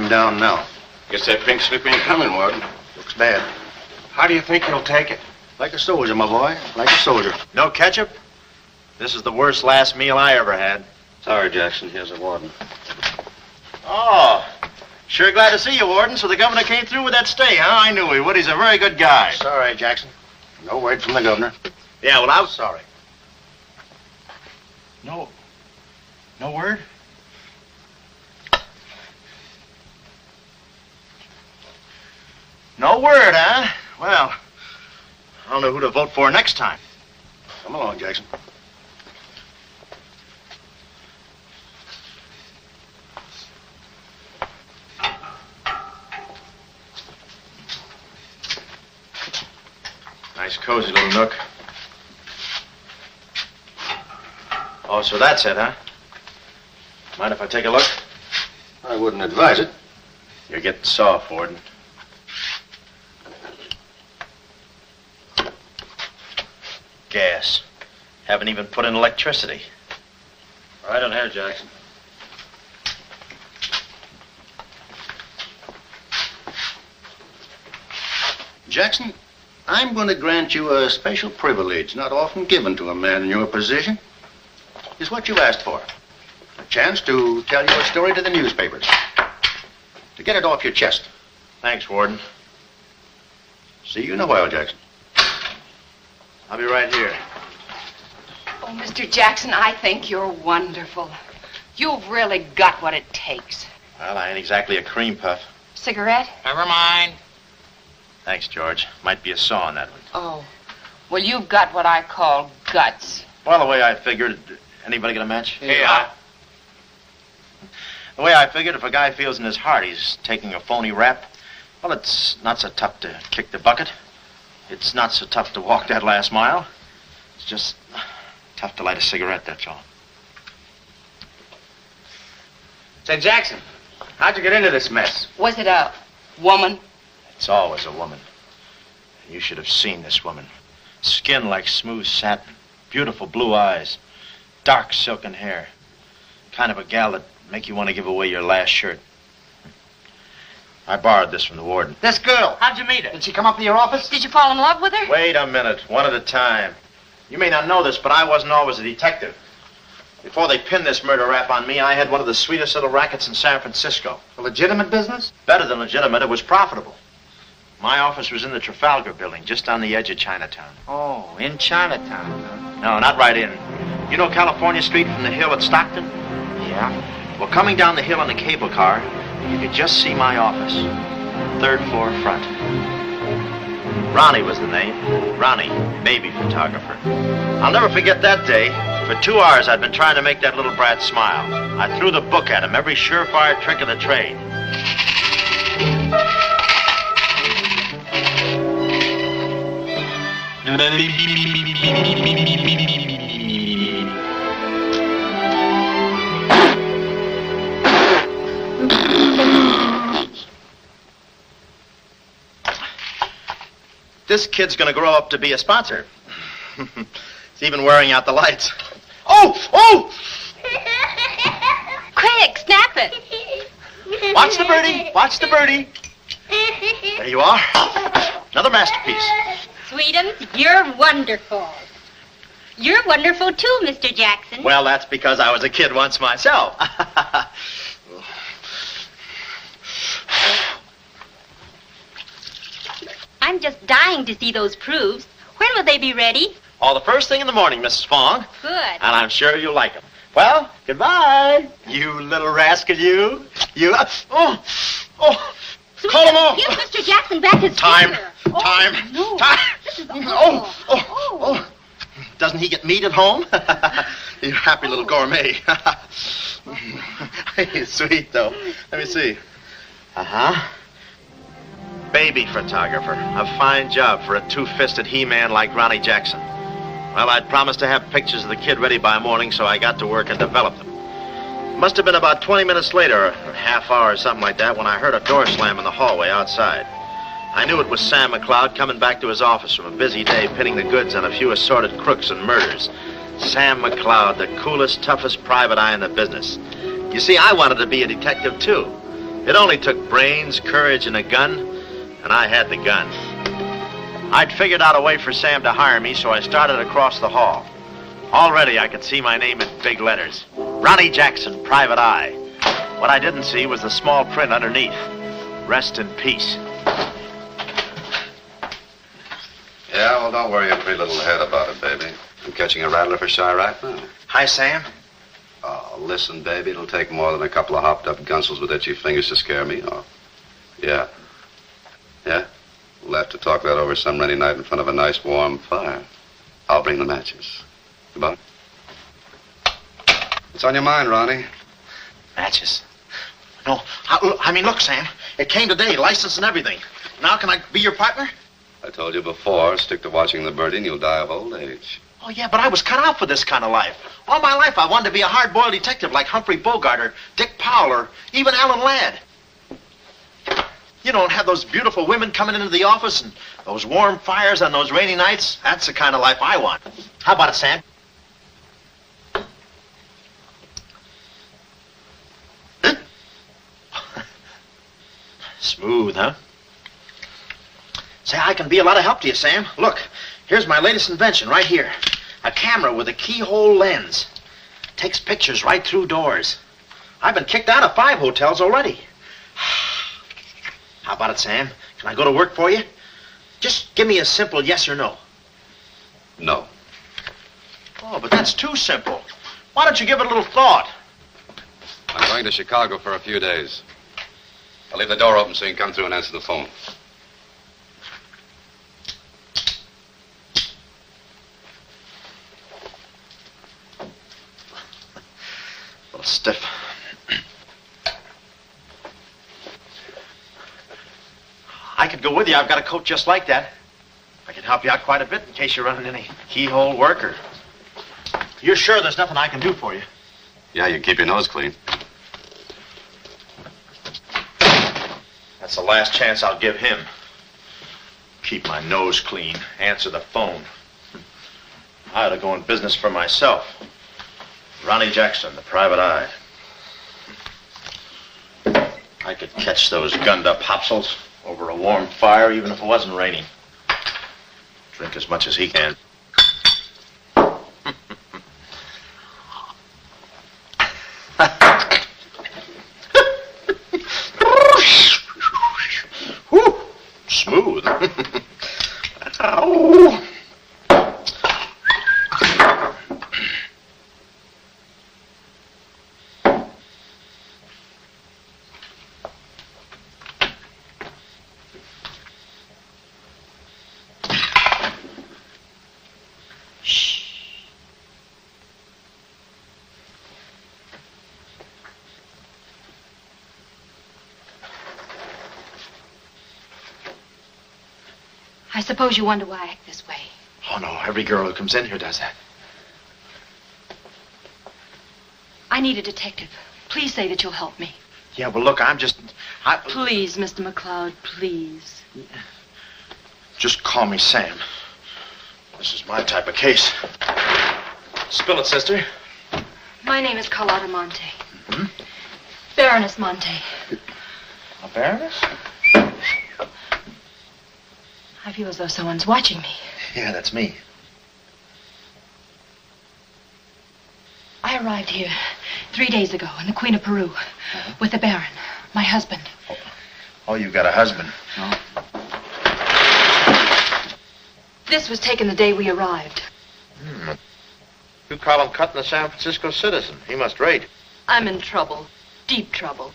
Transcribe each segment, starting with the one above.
him down now. Guess that pink slip ain't coming, Warden. Looks bad. How do you think he'll take it? Like a soldier, my boy. Like a soldier. No ketchup? This is the worst last meal I ever had. Sorry, Jackson. Here's the warden. Oh, sure glad to see you, Warden. So the governor came through with that stay, huh? I knew he would. He's a very good guy. Sorry, Jackson. No word from the governor. Yeah, well, I was sorry. No word? No word, huh? Well, I don't know who to vote for next time. Come along, Jackson. Nice, cozy little nook. Oh, so that's it, huh? Mind if I take a look? I wouldn't advise it. You're getting soft, Warden. Gas. Haven't even put in electricity. Right on here, Jackson. Jackson, I'm going to grant you a special privilege not often given to a man in your position. It's what you asked for. A chance to tell your story to the newspapers. To get it off your chest. Thanks, Warden. See you in a while, Jackson. I'll be right here. Oh, Mr. Jackson, I think you're wonderful. You've really got what it takes. Well, I ain't exactly a cream puff. Cigarette? Never mind. Thanks, George. Might be a saw on that one. Oh. Well, you've got what I call guts. Well, the way I figured... Anybody get a match? Yeah. The way I figured, if a guy feels in his heart he's taking a phony rap, well, it's not so tough to kick the bucket. It's not so tough to walk that last mile. It's just tough to light a cigarette, that's all. Say, Jackson, how'd you get into this mess? Was it a woman? It's always a woman. You should have seen this woman. Skin like smooth satin, beautiful blue eyes, dark silken hair. Kind of a gal that'd make you want to give away your last shirt. I borrowed this from the warden. This girl, how'd you meet her? Did she come up to your office? Did you fall in love with her? Wait a minute, one at a time. You may not know this, but I wasn't always a detective. Before they pinned this murder rap on me, I had one of the sweetest little rackets in San Francisco. A legitimate business? Better than legitimate, it was profitable. My office was in the Trafalgar building, just on the edge of Chinatown. Oh, in Chinatown, huh? No, not right in. You know California Street from the hill at Stockton? Yeah. Well, coming down the hill in a cable car, you could just see my office. 3rd floor front. Ronnie was the name. Ronnie, baby photographer. I'll never forget that day. For 2 hours, I'd been trying to make that little brat smile. I threw the book at him, every surefire trick of the trade. This kid's gonna grow up to be a sponsor. He's even wearing out the lights. Oh! Quick, snap it. Watch the birdie. Watch the birdie. There you are. Another masterpiece. Sweetums, you're wonderful. You're wonderful too, Mr. Jackson. Well, that's because I was a kid once myself. I'm just dying to see those proofs. When will they be ready? Oh, the first thing in the morning, Mrs. Fong. Good. And I'm sure you'll like them. Well, goodbye. You little rascal, you. You. Oh. Call him off. Give Mr. Jackson back his Time. finger. Time. No. Time. This is Oh. Doesn't he get meat at home? You happy little gourmet. He's sweet, though. Let me see. Uh-huh. Baby photographer. A fine job for a two-fisted he-man like Ronnie Jackson. Well, I'd promised to have pictures of the kid ready by morning, so I got to work and developed them. Must have been about 20 minutes later, or a half hour or something like that, when I heard a door slam in the hallway outside. I knew it was Sam McLeod coming back to his office from a busy day pinning the goods on a few assorted crooks and murders. Sam McLeod, the coolest, toughest private eye in the business. You see, I wanted to be a detective, too. It only took brains, courage, and a gun, and I had the gun. I'd figured out a way for Sam to hire me, so I started across the hall. Already I could see my name in big letters. Ronnie Jackson, Private Eye. What I didn't see was the small print underneath. Rest in peace. Yeah, well, don't worry your pretty little head about it, baby. I'm catching a rattler for shy right now. Hi, Sam. Oh, listen, baby, it'll take more than a couple of hopped-up gunsels with itchy fingers to scare me off. Yeah. Yeah? We'll have to talk that over some rainy night in front of a nice warm fire. I'll bring the matches. Goodbye. What's on your mind, Ronnie? Matches. No, I mean, look, Sam. It came today, license and everything. Now can I be your partner? I told you before, stick to watching the birdie and you'll die of old age. Oh, yeah, but I was cut out for this kind of life. All my life I wanted to be a hard-boiled detective like Humphrey Bogart or Dick Powell or even Alan Ladd. You don't have those beautiful women coming into the office and those warm fires on those rainy nights. That's the kind of life I want. How about it, Sam? Smooth, huh? Say, I can be a lot of help to you, Sam. Look, here's my latest invention right here. A camera with a keyhole lens. Takes pictures right through doors. I've been kicked out of 5 hotels already. How about it, Sam? Can I go to work for you? Just give me a simple yes or no. No. Oh, but that's too simple. Why don't you give it a little thought? I'm going to Chicago for a few days. I'll leave the door open so you can come through and answer the phone. A little stiff. I could go with you. I've got a coat just like that. I can help you out quite a bit in case you're running any keyhole work or... You're sure there's nothing I can do for you? Yeah, you keep your nose clean. That's the last chance I'll give him. Keep my nose clean. Answer the phone. I ought to go in business for myself. Ronnie Jackson, the Private Eye. I could catch those gunned-up hopsels over a warm fire even if it wasn't raining. Drink as much as he can. Whew, smooth. Ow. I suppose you wonder why I act this way. Oh, no, every girl who comes in here does that. I need a detective. Please say that you'll help me. Yeah, well, look, Please, Mr. McCloud, please. Just call me Sam. This is my type of case. Spill it, sister. My name is Carlotta Montay. Hmm? Baroness Montay. A baroness? I feel as though someone's watching me. Yeah, that's me. I arrived here 3 days ago in the Queen of Peru with the Baron, my husband. Oh, you've got a husband. No. This was taken the day we arrived. You call him cutting a San Francisco citizen. He must rate. I'm in trouble. Deep trouble.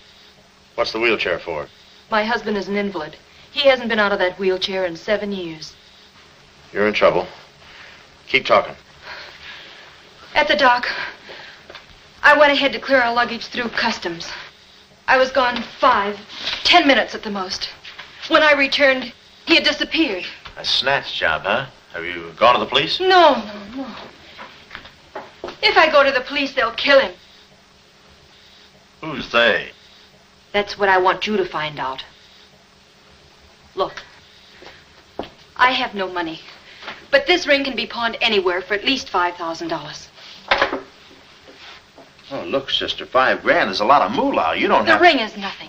What's the wheelchair for? My husband is an invalid. He hasn't been out of that wheelchair in 7 years. You're in trouble. Keep talking. At the dock, I went ahead to clear our luggage through customs. I was gone 5-10 minutes at the most. When I returned, he had disappeared. A snatch job, huh? Have you gone to the police? No. If I go to the police, they'll kill him. Who's they? That's what I want you to find out. Look, I have no money, but this ring can be pawned anywhere for at least $5,000. Oh, look, sister, $5 grand is a lot of moolah. You don't have... The ring is nothing.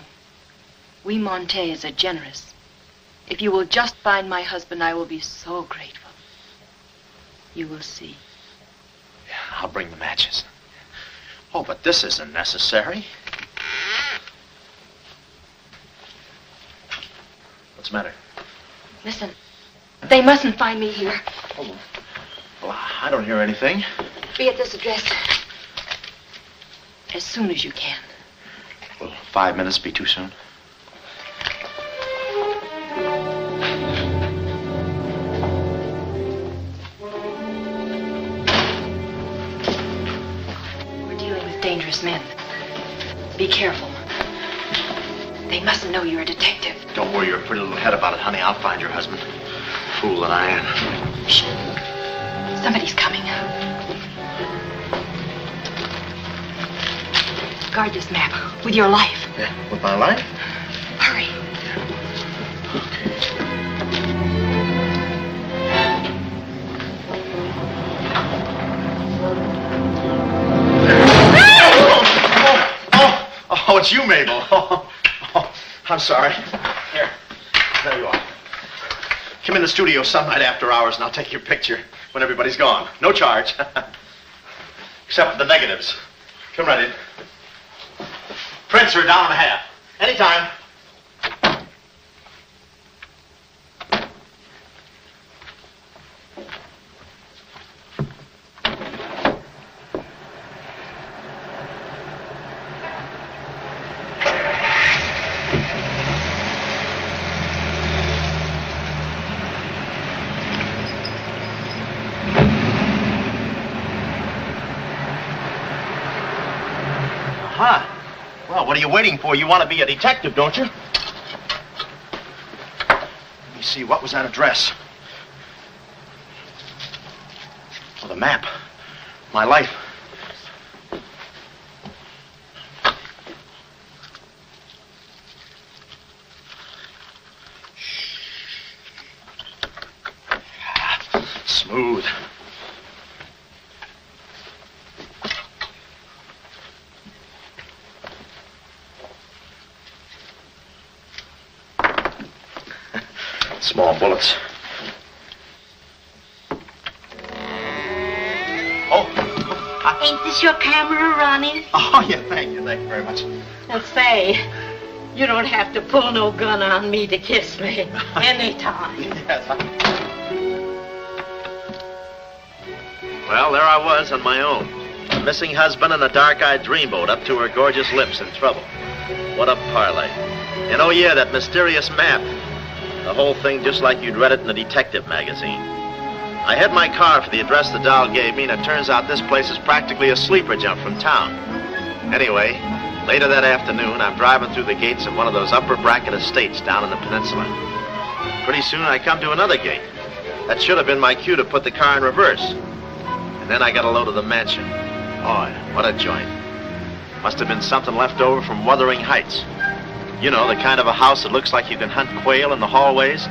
We Montays are generous. If you will just find my husband, I will be so grateful. You will see. Yeah, I'll bring the matches. Oh, but this isn't necessary. What's the matter? Listen, they mustn't find me here. Oh, well, I don't hear anything. Be at this address as soon as you can. Will 5 minutes be too soon? We're dealing with dangerous men. Be careful. They mustn't know you're a detective. Don't worry your pretty little head about it, honey. I'll find your husband. Fool that I am. Shh. Somebody's coming. Guard this map with your life. Yeah, with my life? Hurry. Oh, it's you, Mabel. Oh, I'm sorry. Here, there you are. Come in the studio some night after hours and I'll take your picture when everybody's gone. No charge. Except for the negatives. Come right in. Prints are down and a half. Anytime. Well, what are you waiting for? You want to be a detective, don't you? Let me see, what was that address? Oh, the map. My life. Smooth. Small bullets. Oh. Ain't this your camera, Ronnie? Oh, yeah, thank you very much. Now say, you don't have to pull no gun on me to kiss me. Anytime. Yes. Well, there I was on my own. A missing husband and a dark-eyed dreamboat up to her gorgeous lips in trouble. What a parlay. And oh yeah, that mysterious map. The whole thing just like you'd read it in a detective magazine. I had my car for the address the doll gave me, and it turns out this place is practically a sleeper jump from town. Anyway, later that afternoon, I'm driving through the gates of one of those upper bracket estates down in the peninsula. Pretty soon, I come to another gate. That should have been my cue to put the car in reverse. And then I got a load of the mansion. Oh, what a joint. Must have been something left over from Wuthering Heights. You know, the kind of a house that looks like you can hunt quail in the hallways.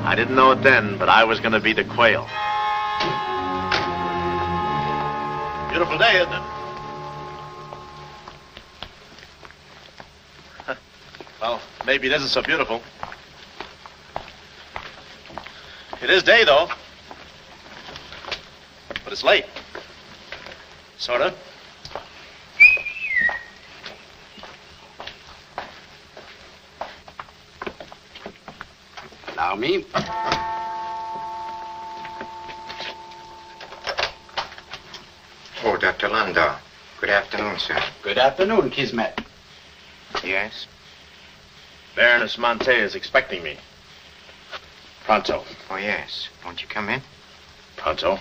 I didn't know it then, but I was going to be the quail. Beautiful day, isn't it? Well, maybe it isn't so beautiful. It is day, though. But it's late. Sort of. Allow me. Oh, Dr. Landau. Good afternoon, sir. Good afternoon, Kismet. Yes? Baroness Montay is expecting me. Pronto. Oh, yes. Won't you come in? Pronto.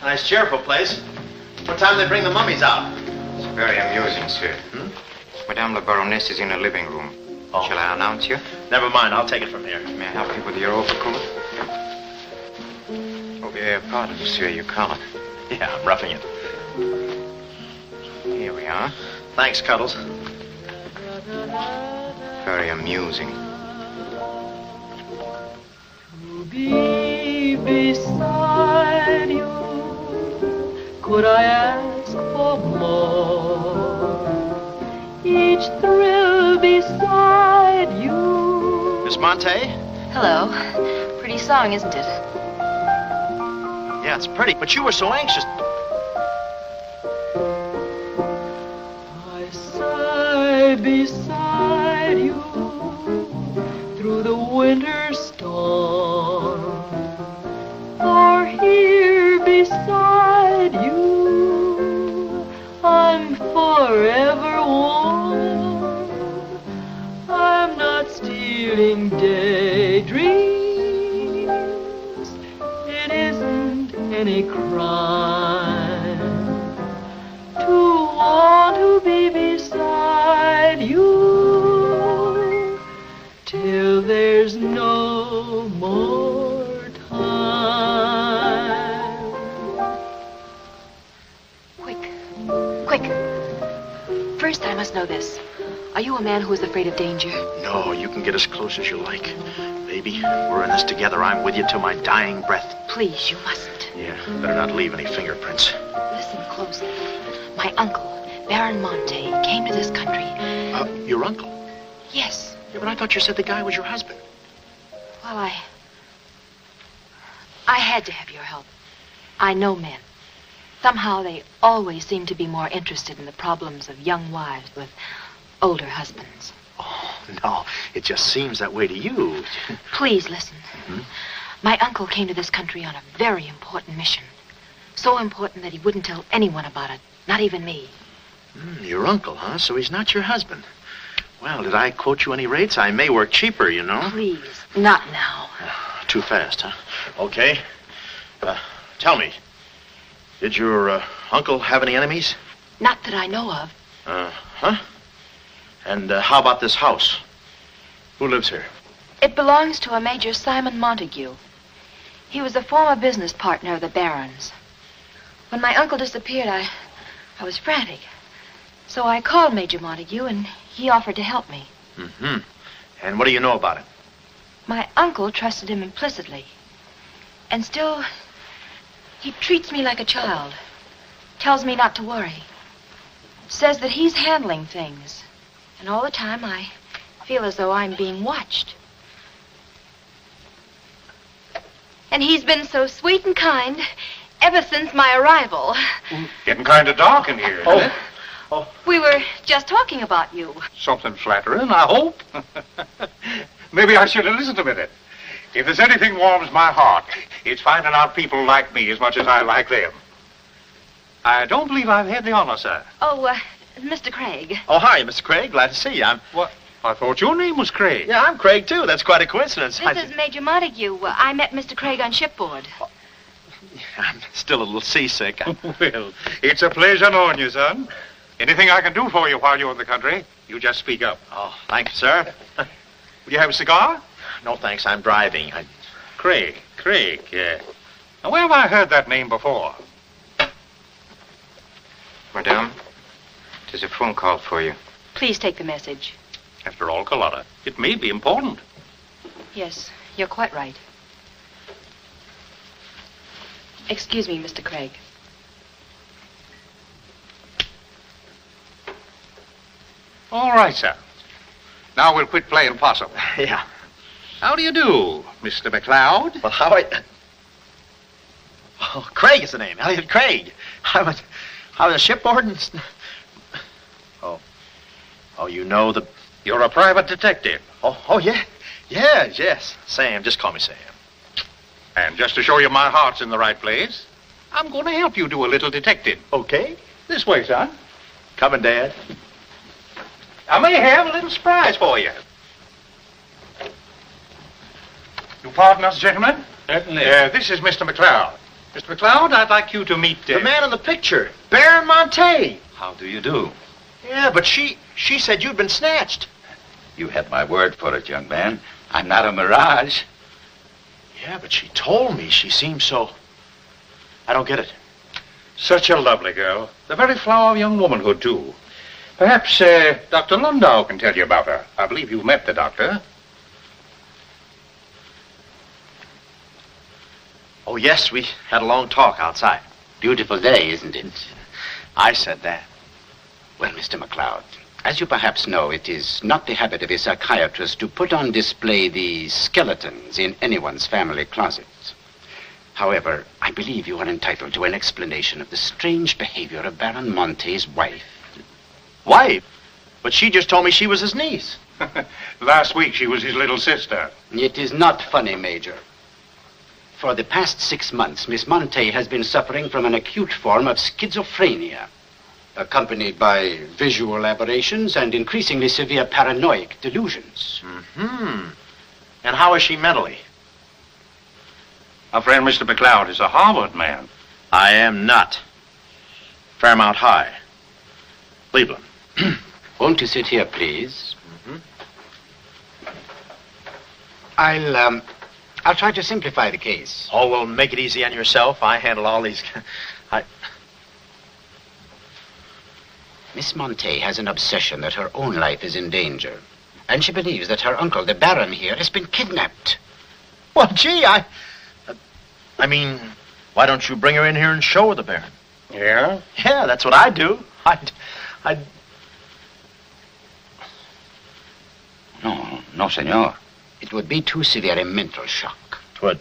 Nice, cheerful place. What time do they bring the mummies out? It's very amusing, sir. Madame la Baroness is in the living room. Oh. Shall I announce you? Never mind, I'll take it from here. May I help you with your overcoat? Oh, pardon, monsieur, your collar. Yeah, I'm roughing it. Here we are. Thanks, Cuddles. Very amusing. To be beside you, could I ask for more? each thrill beside you. Miss Montay? Hello. Pretty song, isn't it? Yeah, it's pretty, but you were so anxious. I sigh beside you through the winter storm. For here beside you, I'm forever warm. I'm not stealing daydreams. It isn't any crime to want to be beside you till there's no more time. Quick. First, I must know this. Are you a man who is afraid of danger? No, you can get as close as you like. Baby, we're in this together. I'm with you till my dying breath. Please, you mustn't. Yeah, better not leave any fingerprints. Listen closely. My uncle, Baron Montay, came to this country. Your uncle? Yes. Yeah, but I thought you said the guy was your husband. Well, I had to have your help. I know men. Somehow they always seem to be more interested in the problems of young wives with older husbands. Oh, no, it just seems that way to you. Please listen. Mm-hmm. My uncle came to this country on a very important mission. So important that he wouldn't tell anyone about it, not even me. Your uncle, huh? So he's not your husband. Well, did I quote you any rates? I may work cheaper, you know. Please, not now. Too fast, huh? Okay. Tell me, did your uncle have any enemies? Not that I know of. Huh? And how about this house? Who lives here? It belongs to a Major Simon Montague. He was a former business partner of the Baron's. When my uncle disappeared, I was frantic. So I called Major Montague, and he offered to help me. Mm-hmm. And what do you know about it? My uncle trusted him implicitly. And still, he treats me like a child. Tells me not to worry. Says that he's handling things. And all the time, I feel as though I'm being watched. And he's been so sweet and kind ever since my arrival. Getting kind of dark in here, isn't it? Oh. We were just talking about you. Something flattering, I hope. Maybe I should have listened a minute. If there's anything warms my heart, it's finding out people like me as much as I like them. I don't believe I've had the honor, sir. Oh, Mr. Craig. Oh, hi, Mr. Craig. Glad to see you. What? I thought your name was Craig. Yeah, I'm Craig, too. That's quite a coincidence. This is Major Montague. I met Mr. Craig on shipboard. Oh. I'm still a little seasick. Well, it's a pleasure knowing you, son. Anything I can do for you while you're in the country, you just speak up. Oh, thank you, sir. Will you have a cigar? No, thanks. I'm driving. Craig, yeah. Now, where have I heard that name before? Madame, there's a phone call for you. Please take the message. After all, Carlotta, it may be important. Yes, you're quite right. Excuse me, Mr. Craig. All right, sir. Now we'll quit playing possum. Yeah. How do you do, Mr. McLeod? Well, how Oh, Craig is the name. Elliott Craig. I was shipboard and... Oh, you know the... You're a private detective. Oh, yeah. Yes. Sam, just call me Sam. And just to show you my heart's in the right place, I'm going to help you do a little detective. Okay. This way, son. Coming, Dad. I may have a little surprise for you. You pardon us, gentlemen? Certainly. This is Mr. McLeod. Mr. McLeod, I'd like you to meet... The man in the picture, Baron Montay. How do you do? Yeah, but she said you'd been snatched. You had my word for it, young man. I'm not a mirage. Yeah, but she told me she seemed so... I don't get it. Such a lovely girl. The very flower of young womanhood, too. Perhaps Dr. Lundau can tell you about her. I believe you've met the doctor. Oh, yes, we had a long talk outside. Beautiful day, isn't it? I said that. Well, Mr. McLeod, As you perhaps know, it is not the habit of a psychiatrist to put on display the skeletons in anyone's family closet. However, I believe you are entitled to an explanation of the strange behavior of Baron Montay's wife. Wife? But she just told me she was his niece. Last week she was his little sister. It is not funny, Major. For the past 6 months, Miss Montay has been suffering from an acute form of schizophrenia, accompanied by visual aberrations and increasingly severe paranoid delusions. Mm-hmm. And how is she mentally? Our friend Mr. McLeod is a Harvard man. I am not. Fairmount High. Cleveland. Won't you sit here, please? Mm-hmm. I'll try to simplify the case. Oh, well, make it easy on yourself. I handle all these... Miss Montay has an obsession that her own life is in danger. And she believes that her uncle, the Baron here, has been kidnapped. Well, gee, I mean, why don't you bring her in here and show her the Baron? Yeah? Yeah, that's what I'd do. I'd... No, senor. It would be too severe a mental shock. Twould.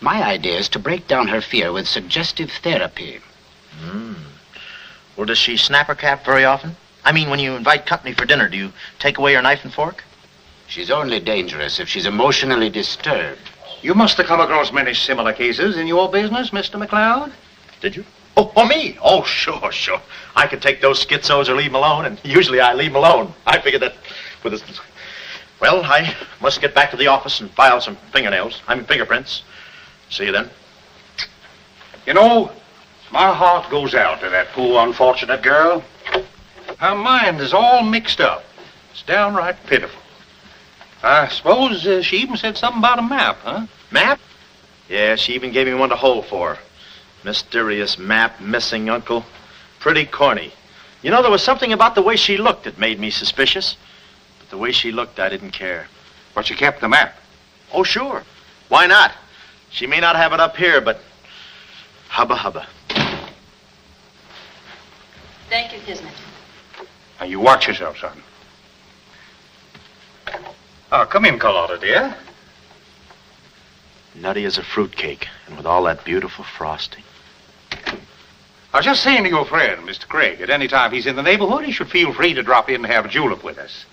My idea is to break down her fear with suggestive therapy. Well, does she snap her cap very often? I mean, when you invite company for dinner, do you take away her knife and fork? She's only dangerous if she's emotionally disturbed. You must have come across many similar cases in your business, Mr. McLeod. Did you? Oh, me? Oh, sure. I could take those schizos or leave them alone, and usually I leave them alone. I figured that with this... Well, I must get back to the office and file some fingerprints. See you then. You know, my heart goes out to that poor, unfortunate girl. Her mind is all mixed up. It's downright pitiful. I suppose she even said something about a map, huh? Map? Yeah, she even gave me one to hold for. Mysterious map, missing uncle. Pretty corny. You know, there was something about the way she looked that made me suspicious. But the way she looked, I didn't care. But she kept the map. Oh, sure. Why not? She may not have it up here, but hubba. Thank you, Kismet. Now, you watch yourself, son. Oh, come in, Carlotta, dear. Nutty as a fruitcake, and with all that beautiful frosting. I was just saying to your friend, Mr. Craig, at any time he's in the neighborhood, he should feel free to drop in and have a julep with us.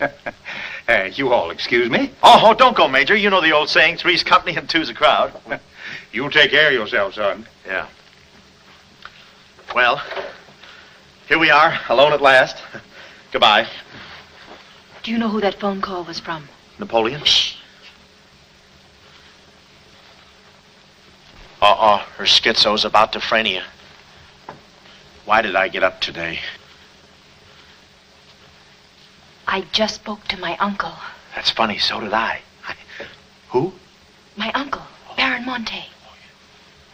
You all excuse me? Oh, don't go, Major. You know the old saying, three's company and two's a crowd. You take care of yourself, son. Yeah. Well, here we are, alone at last. Goodbye. Do you know who that phone call was from? Napoleon? Shh. Her schizo's about to frania. Why did I get up today? I just spoke to my uncle. That's funny, so did I. Who? My uncle, Baron Montay.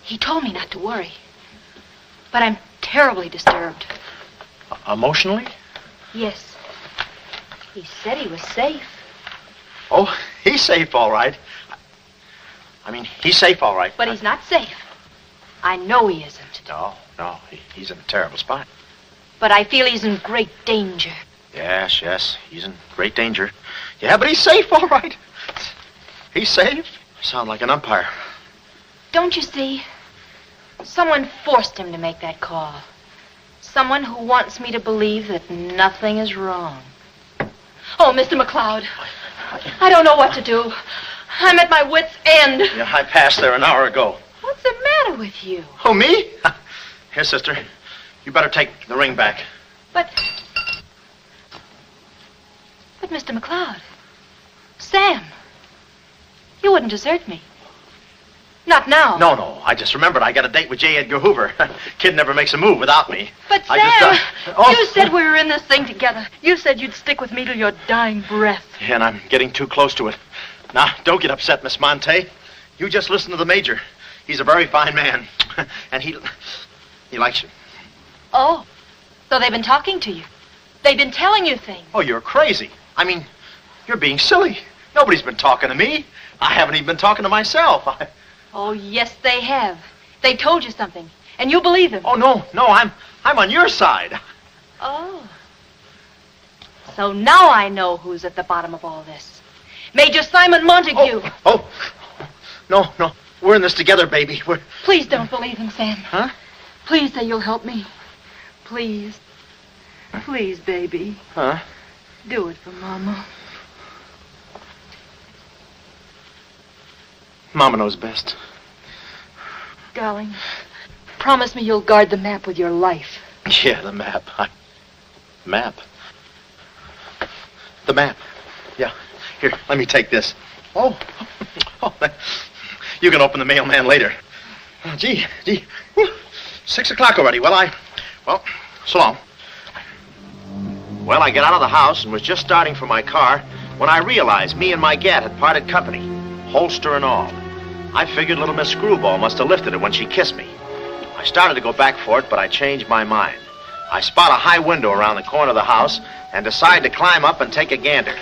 He told me not to worry. But I'm terribly disturbed. Emotionally? Yes. He said he was safe. Oh, he's safe, all right. I mean, he's safe, all right. But he's not safe. I know he isn't. No, he's in a terrible spot. But I feel he's in great danger. Yes, he's in great danger. Yeah, but he's safe, all right. He's safe. Sound like an umpire. Don't you see? Someone forced him to make that call. Someone who wants me to believe that nothing is wrong. Oh, Mr. McLeod, I don't know what to do. I'm at my wit's end. Yeah, I passed there an hour ago. What's the matter with you? Oh, me? Here, sister. You better take the ring back. But Mr. McLeod, Sam, you wouldn't desert me. Not now. No. I just remembered I got a date with J. Edgar Hoover. Kid never makes a move without me. But Sam, you said we were in this thing together. You said you'd stick with me till your dying breath. Yeah, and I'm getting too close to it. Now, don't get upset, Miss Montay. You just listen to the Major. He's a very fine man. And he likes you. Oh, so they've been talking to you. They've been telling you things. Oh, you're crazy. I mean, you're being silly. Nobody's been talking to me. I haven't even been talking to myself. Oh, yes, they have. They told you something, and you believe them. Oh, no, I'm on your side. Oh. So now I know who's at the bottom of all this. Major Simon Montague. Oh. No. We're in this together, baby. Please don't believe him, Sam. Huh? Please say you'll help me. Please. Please, baby. Huh? Do it for Mama. Mama knows best. Darling, promise me you'll guard the map with your life. Yeah, the map. Map? The map. Yeah. Here, let me take this. Oh. You can open the mailman later. Oh, gee. 6 o'clock already. Well, so long. Well, I got out of the house and was just starting for my car when I realized me and my gat had parted company, holster and all. I figured little Miss Screwball must have lifted it when she kissed me. I started to go back for it, but I changed my mind. I spot a high window around the corner of the house and decide to climb up and take a gander.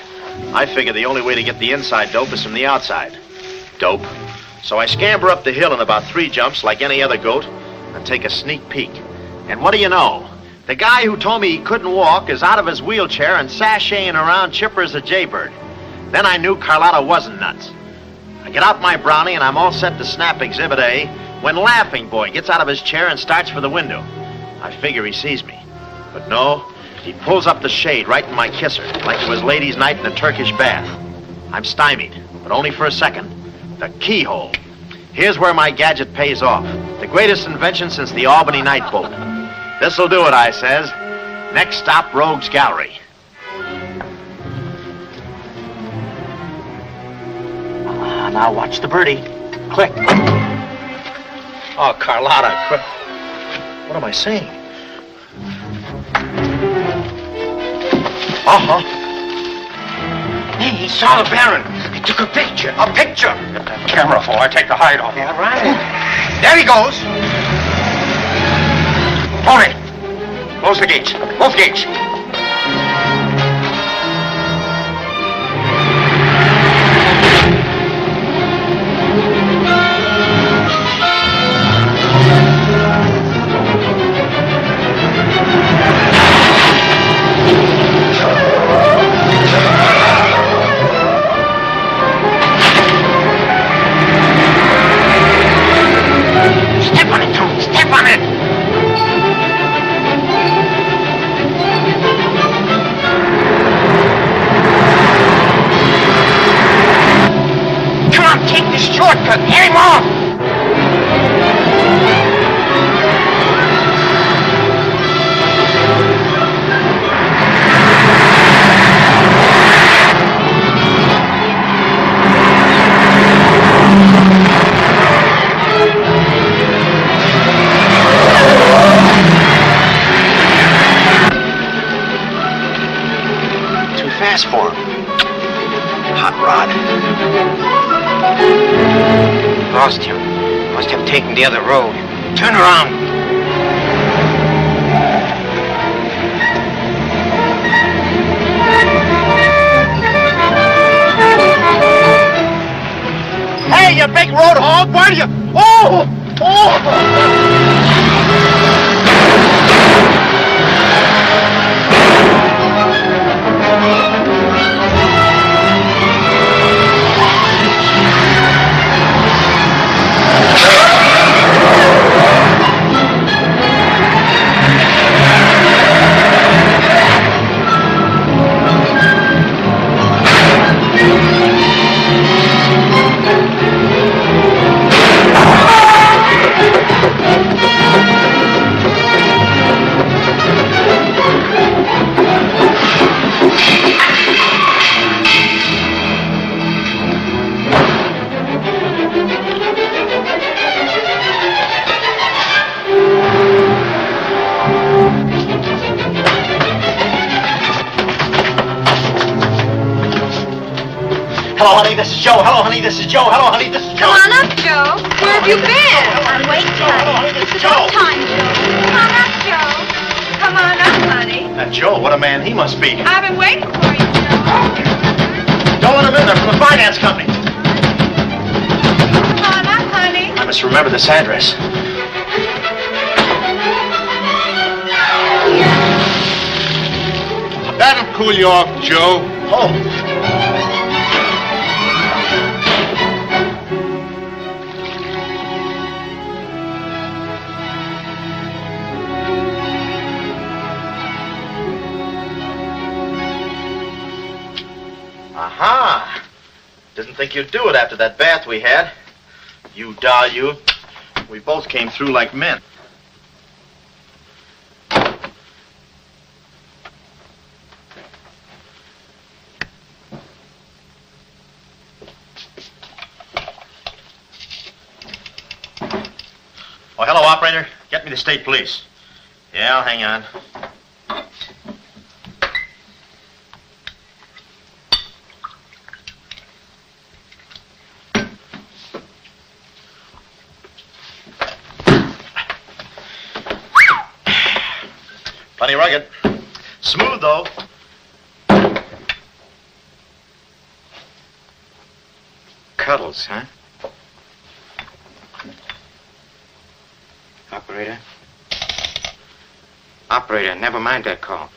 I figure the only way to get the inside dope is from the outside. Dope. So I scamper up the hill in about 3 jumps like any other goat and take a sneak peek. And what do you know? The guy who told me he couldn't walk is out of his wheelchair and sashaying around chipper as a jaybird. Then I knew Carlotta wasn't nuts. I get out my brownie and I'm all set to snap Exhibit A when Laughing Boy gets out of his chair and starts for the window. I figure he sees me. But no, he pulls up the shade right in my kisser, like it was ladies' night in a Turkish bath. I'm stymied, but only for a second. The keyhole. Here's where my gadget pays off. The greatest invention since the Albany night boat. This'll do it, I says. Next stop, Rogue's Gallery. Now watch the birdie. Click. Oh, Carlotta, quick. What am I saying? Uh-huh. Hey, he saw the Baron. He took a picture. A picture. Get that camera full. I take the hide off. Yeah, right. There he goes. Hold it. Close the gates. Both gates. Step on it, Tom. Step on it. Come on, take this shortcut. Get him off. Fast for him. Hot rod. Lost him. Must have taken the other road. Turn around. Hey, you big road hog, where are you? Oh! Hello, honey, this is Joe. Hello, honey, this is Joe. Hello, honey, this is Joe. Come on up, Joe. Where have you been? I'm waiting, honey. This is It's Joe. time, Joe. Come on up, Joe. Come on up, honey. That Joe, what a man he must be. I've been waiting for you, Joe. Don't let him in there from the finance company. Come on up, honey. I must remember this address. Madam, cool you off, Joe. Oh. Aha! Didn't think you'd do it after that bath we had. You doll, you. We both came through like men. Oh, hello, operator. Get me the state police. Yeah, I'll hang on. Plenty rugged. Smooth, though. Cuddles, huh? Operator? Operator, never mind that call.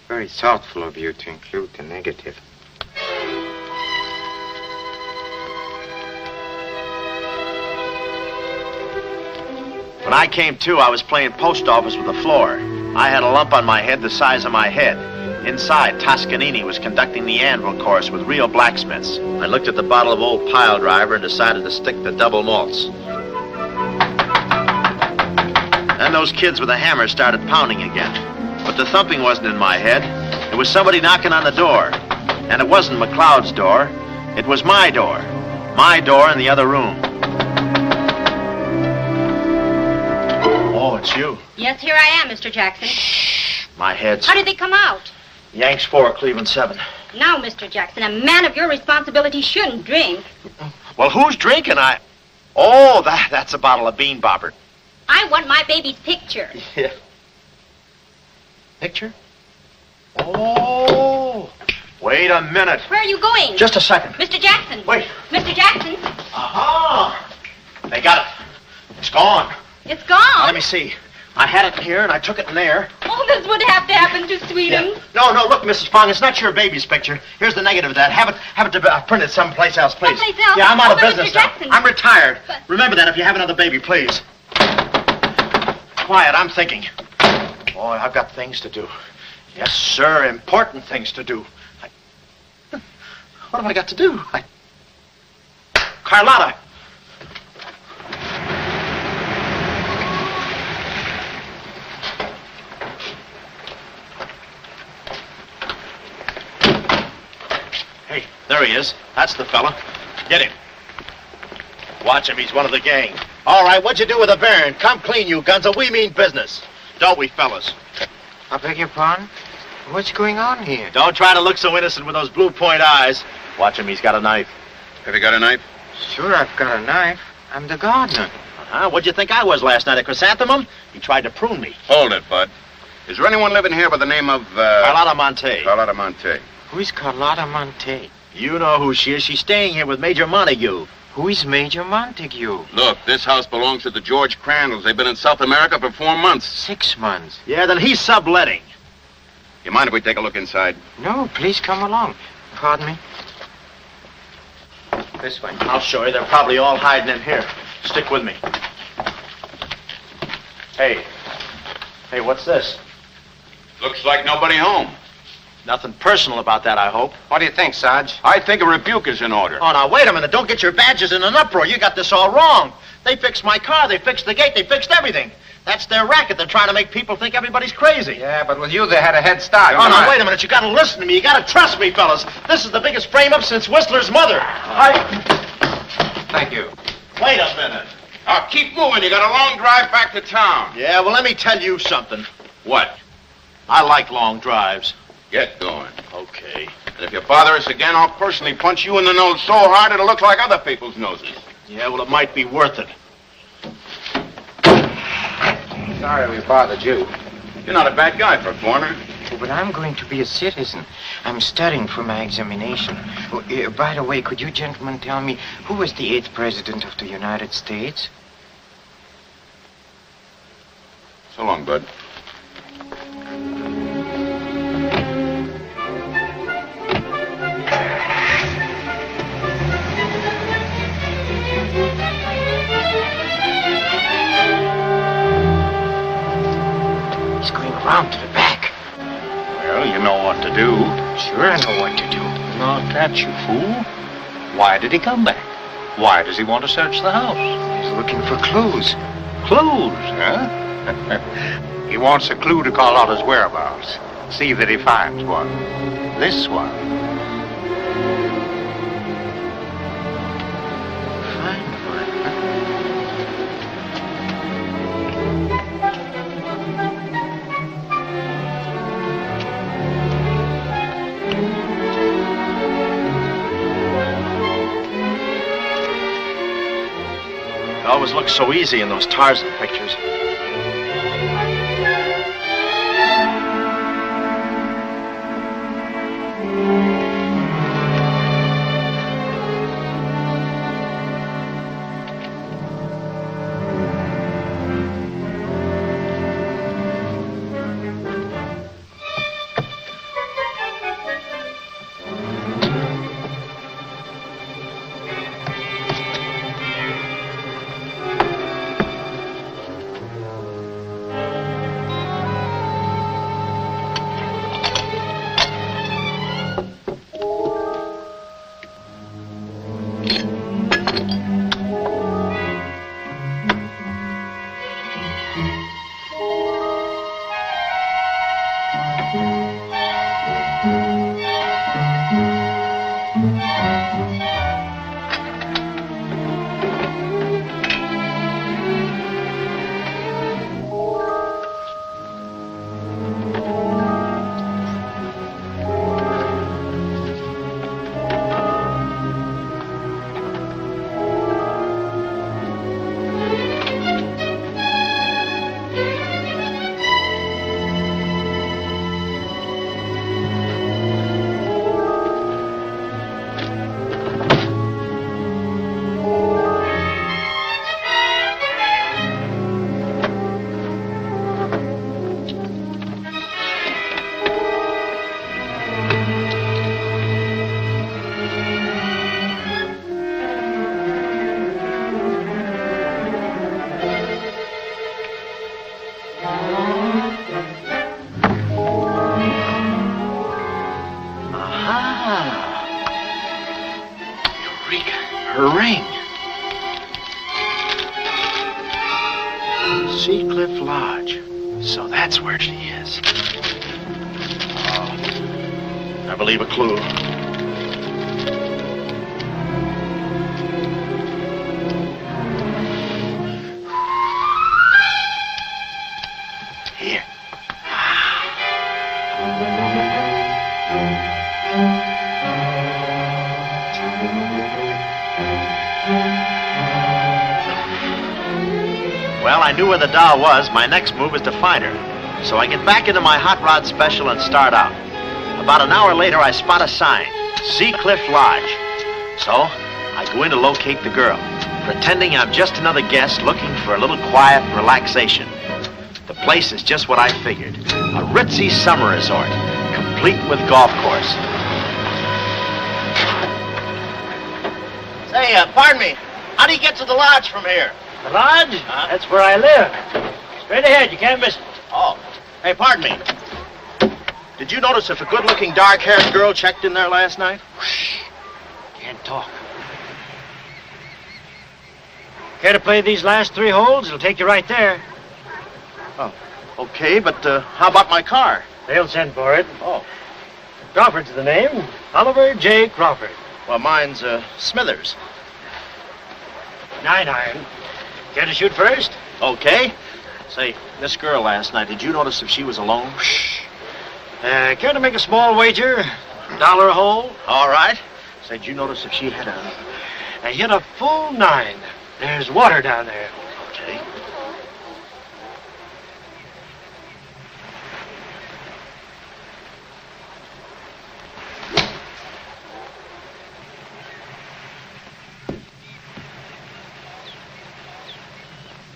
Very thoughtful of you to include the negative. When I came to, I was playing post office with the floor. I had a lump on my head the size of my head. Inside, Toscanini was conducting the anvil course with real blacksmiths. I looked at the bottle of old pile driver and decided to stick the double malts. Then those kids with a hammer started pounding again. But the thumping wasn't in my head. It was somebody knocking on the door. And it wasn't McLeod's door. It was my door. My door in the other room. Oh, it's you. Yes, here I am, Mr. Jackson. My head's... How did they come out? Yanks 4, Cleveland 7. Now, Mr. Jackson, a man of your responsibility shouldn't drink. Well, who's drinking? Oh, that's a bottle of bean bobber. I want my baby's picture. Yeah. Picture? Oh. Wait a minute. Where are you going? Just a second. Mr. Jackson. Wait. Mr. Jackson. Aha! They got it. It's gone. It's gone? Now, let me see. I had it here, and I took it in there. Oh, this would have to happen to Sweden. Yeah. No, look, Mrs. Fong, it's not your baby's picture. Here's the negative of that. Have it printed someplace else, please. Someplace else? Yeah, I'm out of business Mr. now. Jackson. I'm retired. Remember that if you have another baby, please. Quiet, I'm thinking. Boy, I've got things to do. Yes, sir, important things to do. What have I got to do? Carlotta. Hey, there he is. That's the fella. Get him. Watch him. He's one of the gang. All right, what'd you do with the baron? Come clean, you gunzo. We mean business. Don't we, fellas? I beg your pardon? What's going on here? Don't try to look so innocent with those blue point eyes. Watch him. He's got a knife. Have you got a knife? Sure, I've got a knife. I'm the gardener. What'd you think I was last night, a chrysanthemum? He tried to prune me. Hold it, Bud. Is there anyone living here by the name of, Carlotta Montay. Carlotta Montay. Who is Carlotta Montay? You know who she is. She's staying here with Major Montague. Who is Major Montague? Look, this house belongs to the George Crandalls. They've been in South America for 4 months. 6 months. Yeah, then he's subletting. You mind if we take a look inside? No, please come along. Pardon me. This way. I'll show you. They're probably all hiding in here. Stick with me. Hey, what's this? Looks like nobody home. Nothing personal about that, I hope. What do you think, Sarge? I think a rebuke is in order. Oh, now, wait a minute. Don't get your badges in an uproar. You got this all wrong. They fixed my car. They fixed the gate. They fixed everything. That's their racket. They're trying to make people think everybody's crazy. Yeah, but with you, they had a head start. Oh, now, wait a minute. You gotta listen to me. You gotta trust me, fellas. This is the biggest frame-up since Whistler's mother. Thank you. Wait a minute. Now, keep moving. You got a long drive back to town. Yeah, well, let me tell you something. What? I like long drives. Get going. Okay. And if you bother us again, I'll personally punch you in the nose so hard it'll look like other people's noses. Yeah, well, it might be worth it. Sorry we bothered you. You're not a bad guy for a foreigner. Oh, but I'm going to be a citizen. I'm studying for my examination. Oh, by the way, could you gentlemen tell me who was the 8th president of the United States? So long, Bud. He's going around to the back. Well, you know what to do. Sure, I know what to do. Not that, you fool. Why did he come back? Why does he want to search the house? He's looking for clues. Clues, huh? He wants a clue to call out his whereabouts. See that he finds one. This one. It always looks so easy in those Tarzan pictures. A clue. Here. Well, I knew where the doll was. My next move is to find her. So I get back into my hot rod special and start out. About an hour later, I spot a sign, Sea Cliff Lodge. So, I go in to locate the girl, pretending I'm just another guest looking for a little quiet relaxation. The place is just what I figured, a ritzy summer resort, complete with golf course. Say, pardon me, how do you get to the lodge from here? The lodge? Huh? That's where I live. Straight ahead, you can't miss it. Oh, hey, pardon me. Did you notice if a good-looking, dark-haired girl checked in there last night? Shh. Can't talk. Care to play these last 3 holes? It'll take you right there. Oh, okay, but how about my car? They'll send for it. Oh. Crawford's the name. Oliver J. Crawford. Well, mine's Smithers. 9 iron. Care to shoot first? Okay. Say, this girl last night, did you notice if she was alone? Shh. Care to make a small wager? $1 a hole? All right. Say, did you notice if she had a... I hit a full 9. There's water down there. Okay.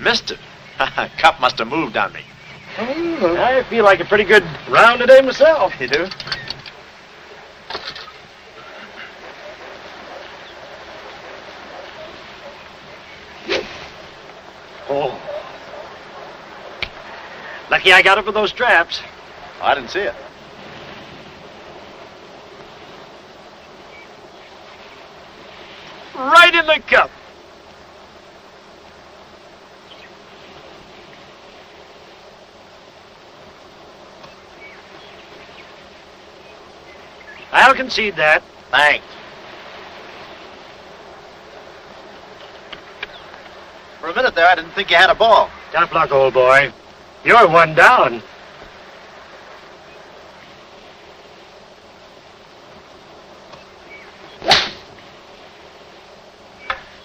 Missed it. Cup must have moved on me. I feel like a pretty good round today myself. You do? Oh. Lucky I got up with those straps. Oh, I didn't see it. Right in the cup. I'll concede that. Thanks. For a minute there, I didn't think you had a ball. Tough luck, old boy. You're one down.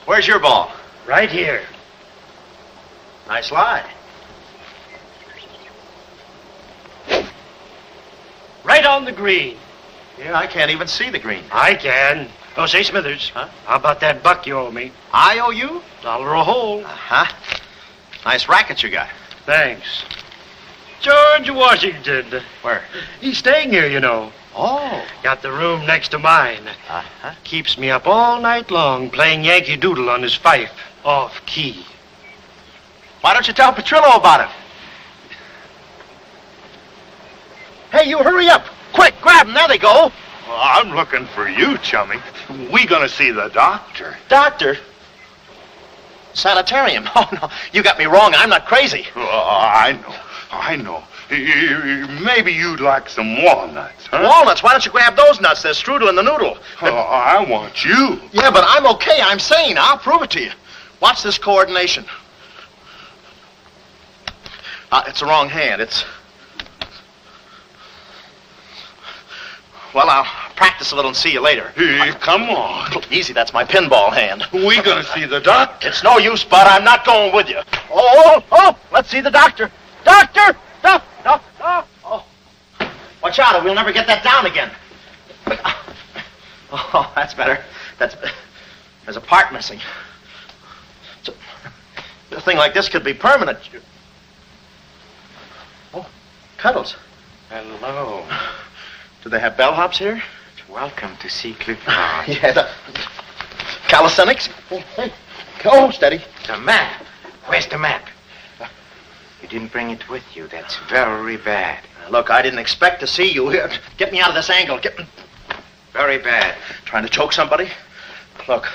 Where's your ball? Right here. Nice lie. Right on the green. Yeah, I can't even see the green. I can. Oh, say, Smithers. Huh? How about that buck you owe me? I owe you? $1 a hole. Uh-huh. Nice racket you got. Thanks. George Washington. Where? He's staying here, you know. Oh. Got the room next to mine. Uh-huh. Keeps me up all night long playing Yankee Doodle on his fife. Off key. Why don't you tell Petrillo about it? Hey, you hurry up. Quick, grab them. There they go. Well, I'm looking for you, chummy. We gonna see the doctor. Doctor? Sanitarium. Oh, no. You got me wrong. I'm not crazy. Oh, I know. Maybe you'd like some walnuts, huh? Walnuts? Why don't you grab those nuts? They're strudel in the noodle. Oh, I want you. Yeah, but I'm okay. I'm sane. I'll prove it to you. Watch this coordination. It's the wrong hand. It's... Well, I'll practice a little and see you later. Hey, come on. Easy, that's my pinball hand. We gonna see the doctor. It's no use, Bud. I'm not going with you. Oh, let's see the doctor. Doctor! Oh. Watch out, or we'll never get that down again. Oh, that's better. There's a part missing. A thing like this could be permanent. Oh, Cuddles. Hello. Do they have bellhops here? Welcome to see Clifford. Yeah, the calisthenics. Hey. Oh, steady. The map. Where's the map? You didn't bring it with you. That's very bad. Look, I didn't expect to see you here. Get me out of this angle. Very bad. Trying to choke somebody? Look,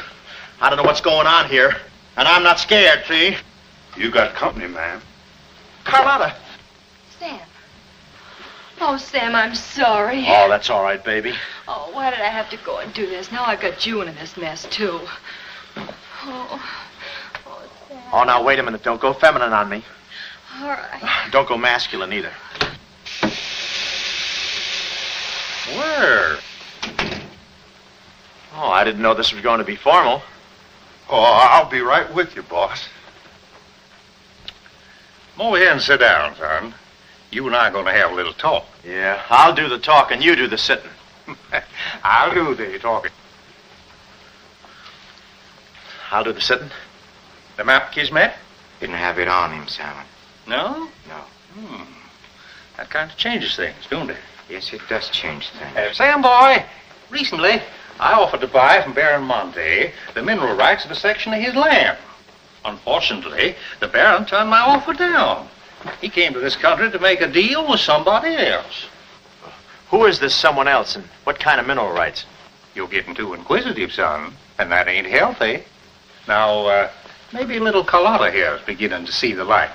I don't know what's going on here, and I'm not scared, see? You got company, ma'am. Carlotta. Sam. Oh, Sam, I'm sorry. Oh, that's all right, baby. Oh, why did I have to go and do this? Now I've got you in this mess, too. Oh, Sam. Oh, now, wait a minute. Don't go feminine on me. All right. Don't go masculine, either. Where? Oh, I didn't know this was going to be formal. Oh, I'll be right with you, boss. Come over here and sit down, son. You and I are going to have a little talk. Yeah, I'll do the talking, you do the sitting. I'll do the talking. I'll do the sitting. The map, Kismet? Didn't have it on him, Simon. No? No. That kind of changes things, don't it? Yes, it does change things. Sam, boy, recently I offered to buy from Baron Montay the mineral rights of a section of his land. Unfortunately, the Baron turned my offer down. He came to this country to make a deal with somebody else. Who is this someone else, and what kind of mineral rights? You're getting too inquisitive, son, and that ain't healthy. Now, maybe little Carlotta here is beginning to see the light.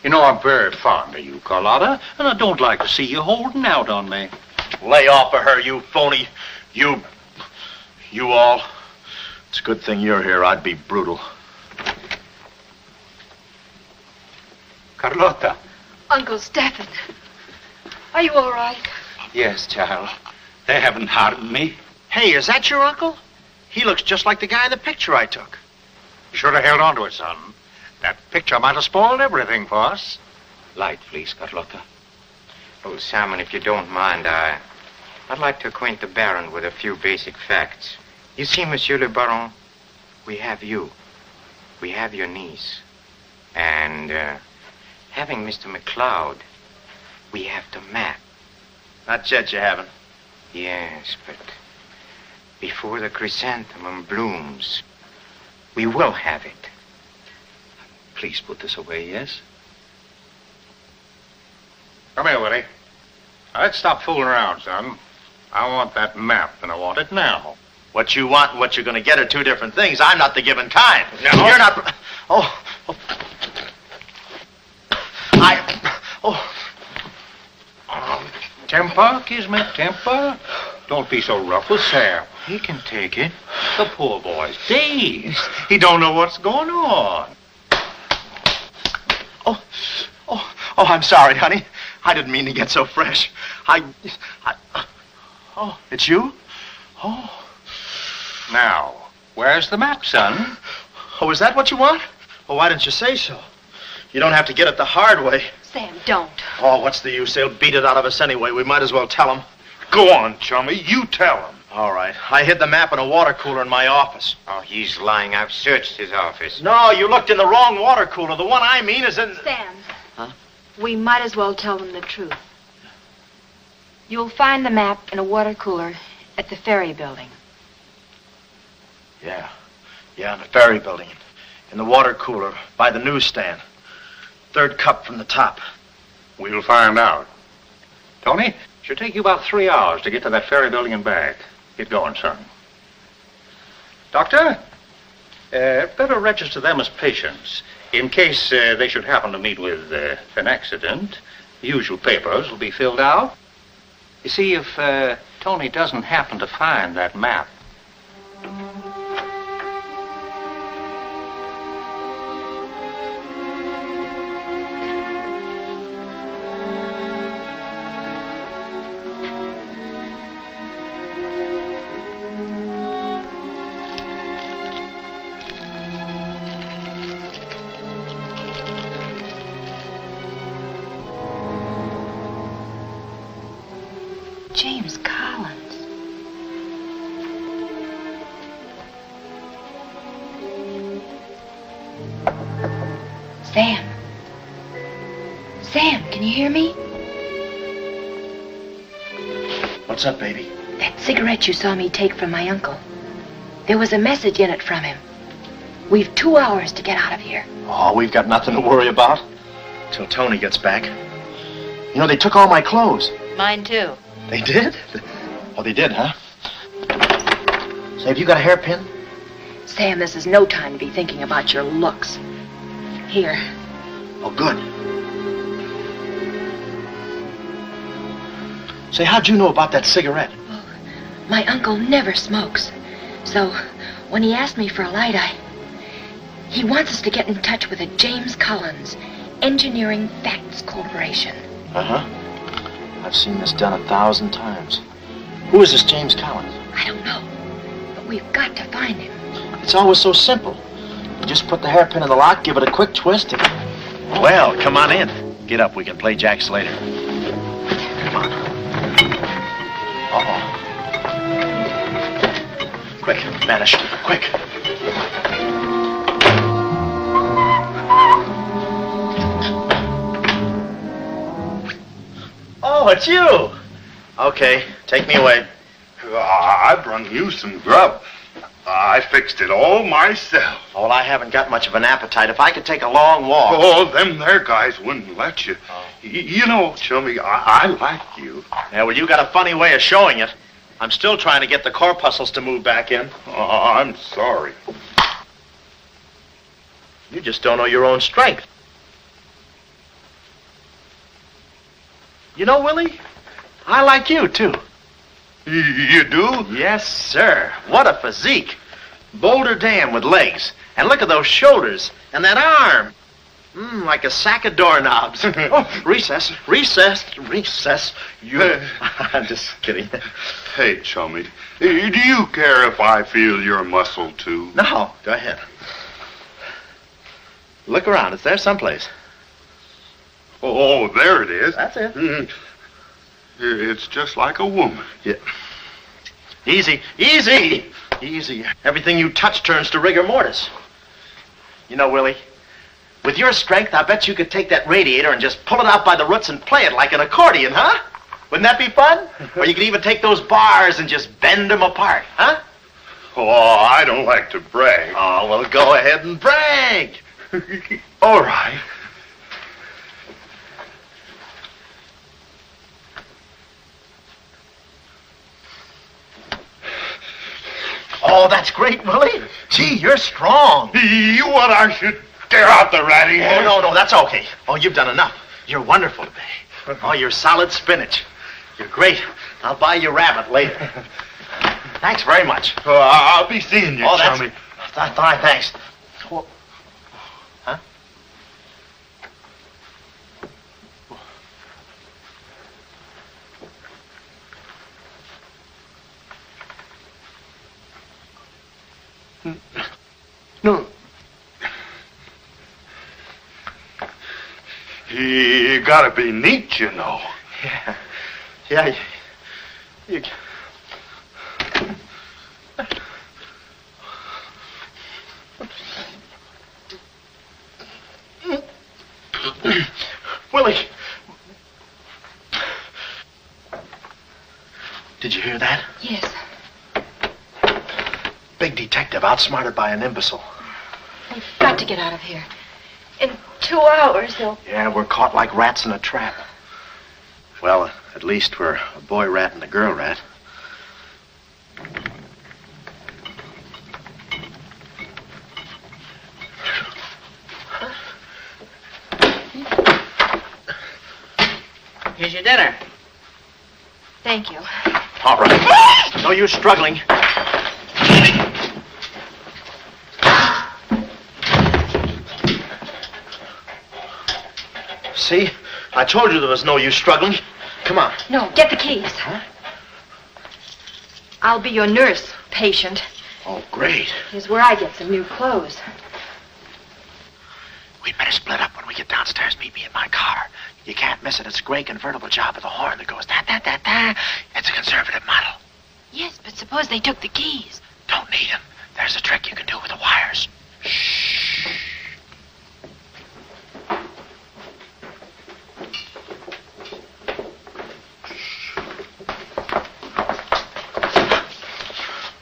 You know, I'm very fond of you, Carlotta, and I don't like to see you holding out on me. Lay off of her, you phony. You all. It's a good thing you're here. I'd be brutal. Carlotta. Uncle Stephen. Are you all right? Yes, child. They haven't harmed me. Hey, is that your uncle? He looks just like the guy in the picture I took. You should have held on to it, son. That picture might have spoiled everything for us. Light, please, Carlotta. Oh, Simon, if you don't mind, I'd like to acquaint the Baron with a few basic facts. You see, Monsieur le Baron, we have you. We have your niece. And, having Mr. McCloud, we have the map. Not yet, you haven't. Yes, but before the chrysanthemum blooms, we will have it. Please put this away, yes? Come here, Willie. Now, let's stop fooling around, son. I want that map, and I want it now. What you want and what you're going to get are two different things. I'm not the given kind. No. You're not... Oh. Temper, Kismet, temper. Don't be so rough with Sam. He can take it. The poor boy's dazed. He don't know what's going on. Oh, I'm sorry, honey. I didn't mean to get so fresh. Oh, it's you? Oh. Now, where's the map, son? Oh, is that what you want? Well, why didn't you say so? You don't have to get it the hard way. Sam, don't. Oh, what's the use? They'll beat it out of us anyway. We might as well tell them. Go on, chummy. You tell him. All right. I hid the map in a water cooler in my office. Oh, he's lying. I've searched his office. No, you looked in the wrong water cooler. The one I mean is in... Sam. Huh? We might as well tell them the truth. You'll find the map in a water cooler at the ferry building. Yeah, in the ferry building. In the water cooler by the newsstand. Third cup from the top. We'll find out. Tony, should take you about 3 hours to get to that ferry building and back. Get going, son. Doctor, better register them as patients. In case they should happen to meet with an accident, the usual papers will be filled out. You see, if Tony doesn't happen to find that map... James Collins. Sam. Sam, can you hear me? What's up, baby? That cigarette you saw me take from my uncle. There was a message in it from him. We've 2 hours to get out of here. Oh, we've got nothing to worry about. Till Tony gets back. You know, they took all my clothes. Mine too. They did? Oh, they did, huh? Say, have you got a hairpin? Sam, this is no time to be thinking about your looks. Here. Oh, good. Say, how'd you know about that cigarette? Well, my uncle never smokes. So, when he asked me for a light, he wants us to get in touch with a James Collins, Engineering Facts Corporation. Uh-huh. I've seen this done 1,000 times. Who is this James Collins? I don't know, but we've got to find him. It's always so simple. You just put the hairpin in the lock, give it a quick twist, and... Well, come on in. Get up, we can play jacks later. Come on. Uh-oh. Quick, vanish, quick. Oh, it's you. Okay, take me away. I brung you some grub. I fixed it all myself. Oh, well, I haven't got much of an appetite. If I could take a long walk... Oh, them there guys wouldn't let you. Oh. You know, chummy, I like you. Yeah, well, you got a funny way of showing it. I'm still trying to get the corpuscles to move back in. Oh, I'm sorry. You just don't know your own strength. You know, Willie, I like you, too. You do? Yes, sir. What a physique. Boulder Dam with legs. And look at those shoulders. And that arm. Like a sack of doorknobs. Oh, recess. I'm just kidding. Hey, chummy, do you care if I feel your muscle, too? No, go ahead. Look around. It's there someplace. Oh, there it is. That's it. It's just like a woman. Yeah. Easy. Everything you touch turns to rigor mortis. You know, Willie, With your strength, I bet you could take that radiator and just pull it out by the roots and play it like an accordion, huh? Wouldn't that be fun? Or you could even take those bars and just bend them apart, huh? Oh, I don't like to brag. Oh, well, go ahead and brag. All right. Oh, that's great, Willie. Gee, you're strong. You want I should tear out the ratty head? Oh, no, that's okay. Oh, you've done enough. You're wonderful today. Oh, you're solid spinach. You're great. I'll buy you rabbit later. Thanks very much. Oh, I'll be seeing you, chummy. Thanks. Huh? No. You gotta be neat, you know. Yeah. You... Willie. Did you hear that? Yes. Big detective outsmarted by an imbecile. We've got to get out of here. In 2 hours, they'll... Yeah, we're caught like rats in a trap. Well, at least we're a boy rat and a girl rat. Here's your dinner. Thank you. All right. No use struggling. See? I told you there was no use struggling. Come on. No, get the keys. Huh? I'll be your nurse, patient. Oh, great. Here's where I get some new clothes. We'd better split up when we get downstairs. Meet me in my car. You can't miss it. It's a gray convertible job with a horn that goes da-da-da-da. It's a conservative model. Yes, but suppose they took the keys. Don't need them. There's a trick you can do with the wires. Shh.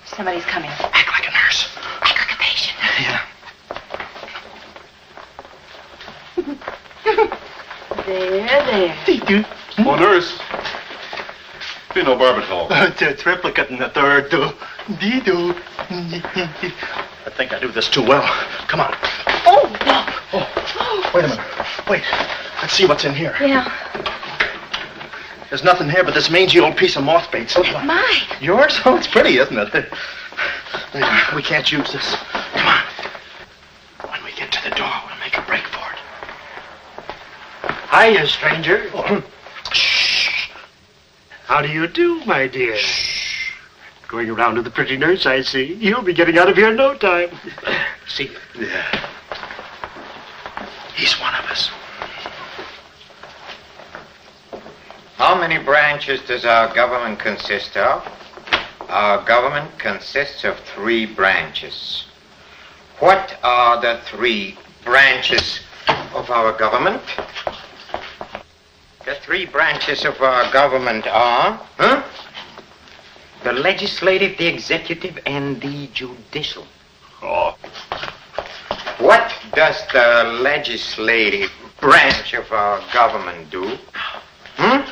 Somebody's coming. Act like a nurse. Act like a patient. Yeah. There. Oh, nurse. Be no barbital. The triplicate and the third, do. Dee-doo. I think I do this too well. Come on. Oh, no. Oh, wait a minute. Wait. Let's see what's in here. Yeah. There's nothing here but this mangy old piece of moth bait. It's mine. Yours? Oh, it's pretty, isn't it? We can't use this. Come on. When we get to the door, we'll make a break for it. Hiya, stranger. Oh. Shh. How do you do, my dear? Shh. Going around to the pretty nurse, I see. You'll be getting out of here in no time. See? Yeah. He's one of us. How many branches does our government consist of? Our government consists of 3 branches. What are the 3 branches of our government? The 3 branches of our government are, the legislative, the executive, and the judicial. Oh. What does the legislative branch of our government do? Huh?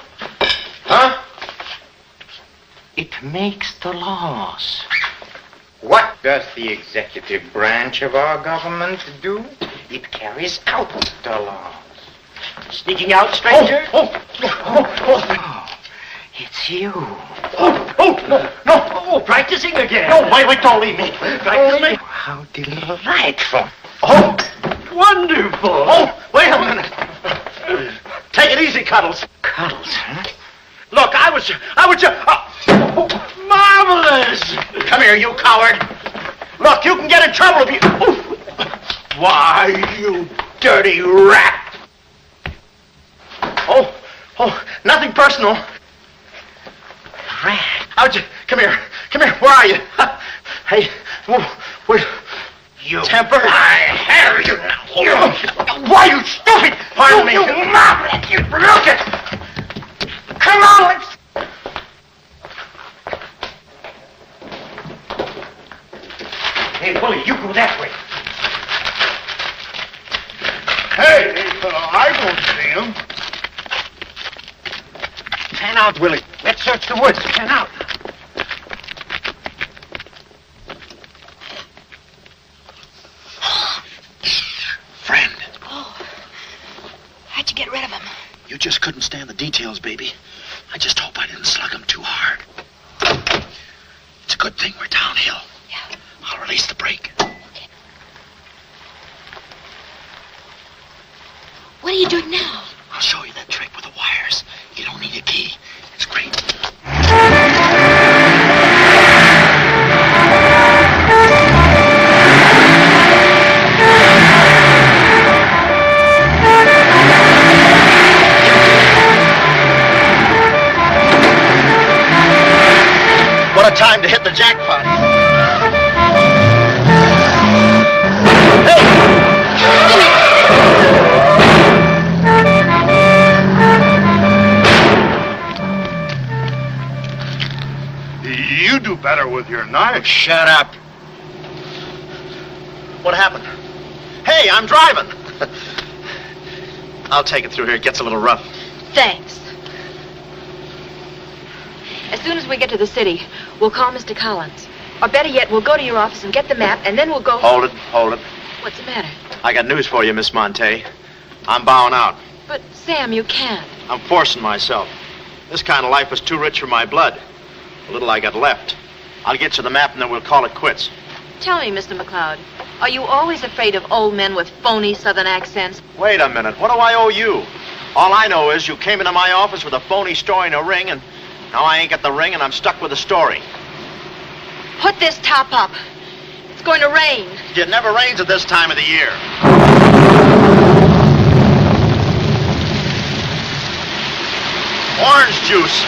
It makes the laws. What does the executive branch of our government do? It carries out the laws. Sneaking out, stranger? Oh, it's you. No, practicing again. No, wait, don't leave me. Practicing? How delightful. Oh, wonderful. Oh, wait a minute. Take it easy, Cuddles. Cuddles, huh? Look, I was just... Marvelous. Come here, you coward. Look, you can get in trouble if you... Why, you dirty rat. Oh, nothing personal. Rat. How'd you... Come here. Where are you? Hey, where... You. Temper? I have you now. You. Why, you stupid! Pardon me. You maverick! You look it! Come on, let's... Hey, Willie, you go that way. Hey, I don't see him. Pan out, Willie. Let's search the woods. Pan out. Friend, Oh. How'd you get rid of him? you just couldn't stand the details, baby. I just hope I didn't slug him too hard. It's a good thing we're downhill. Yeah. I'll release the brake. What are you doing now? I'll show you that trick with the wires. You don't need a key. It's great. What a time to hit the jackpot. You do better with your knife. Shut up. What happened? Hey, I'm driving. I'll take it through here. It gets a little rough. Thanks. As soon as we get to the city, we'll call Mr. Collins. Or better yet, we'll go to your office and get the map, and then we'll go... Hold it. What's the matter? I got news for you, Miss Montay. I'm bowing out. But, Sam, you can't. I'm forcing myself. This kind of life was too rich for my blood. The little I got left. I'll get you the map and then we'll call it quits. Tell me, Mr. McLeod, are you always afraid of old men with phony southern accents? Wait a minute. What do I owe you? All I know is you came into my office with a phony story and a ring, and now I ain't got the ring and I'm stuck with the story. Put this top up. It's going to rain. It never rains at this time of the year. Orange juice.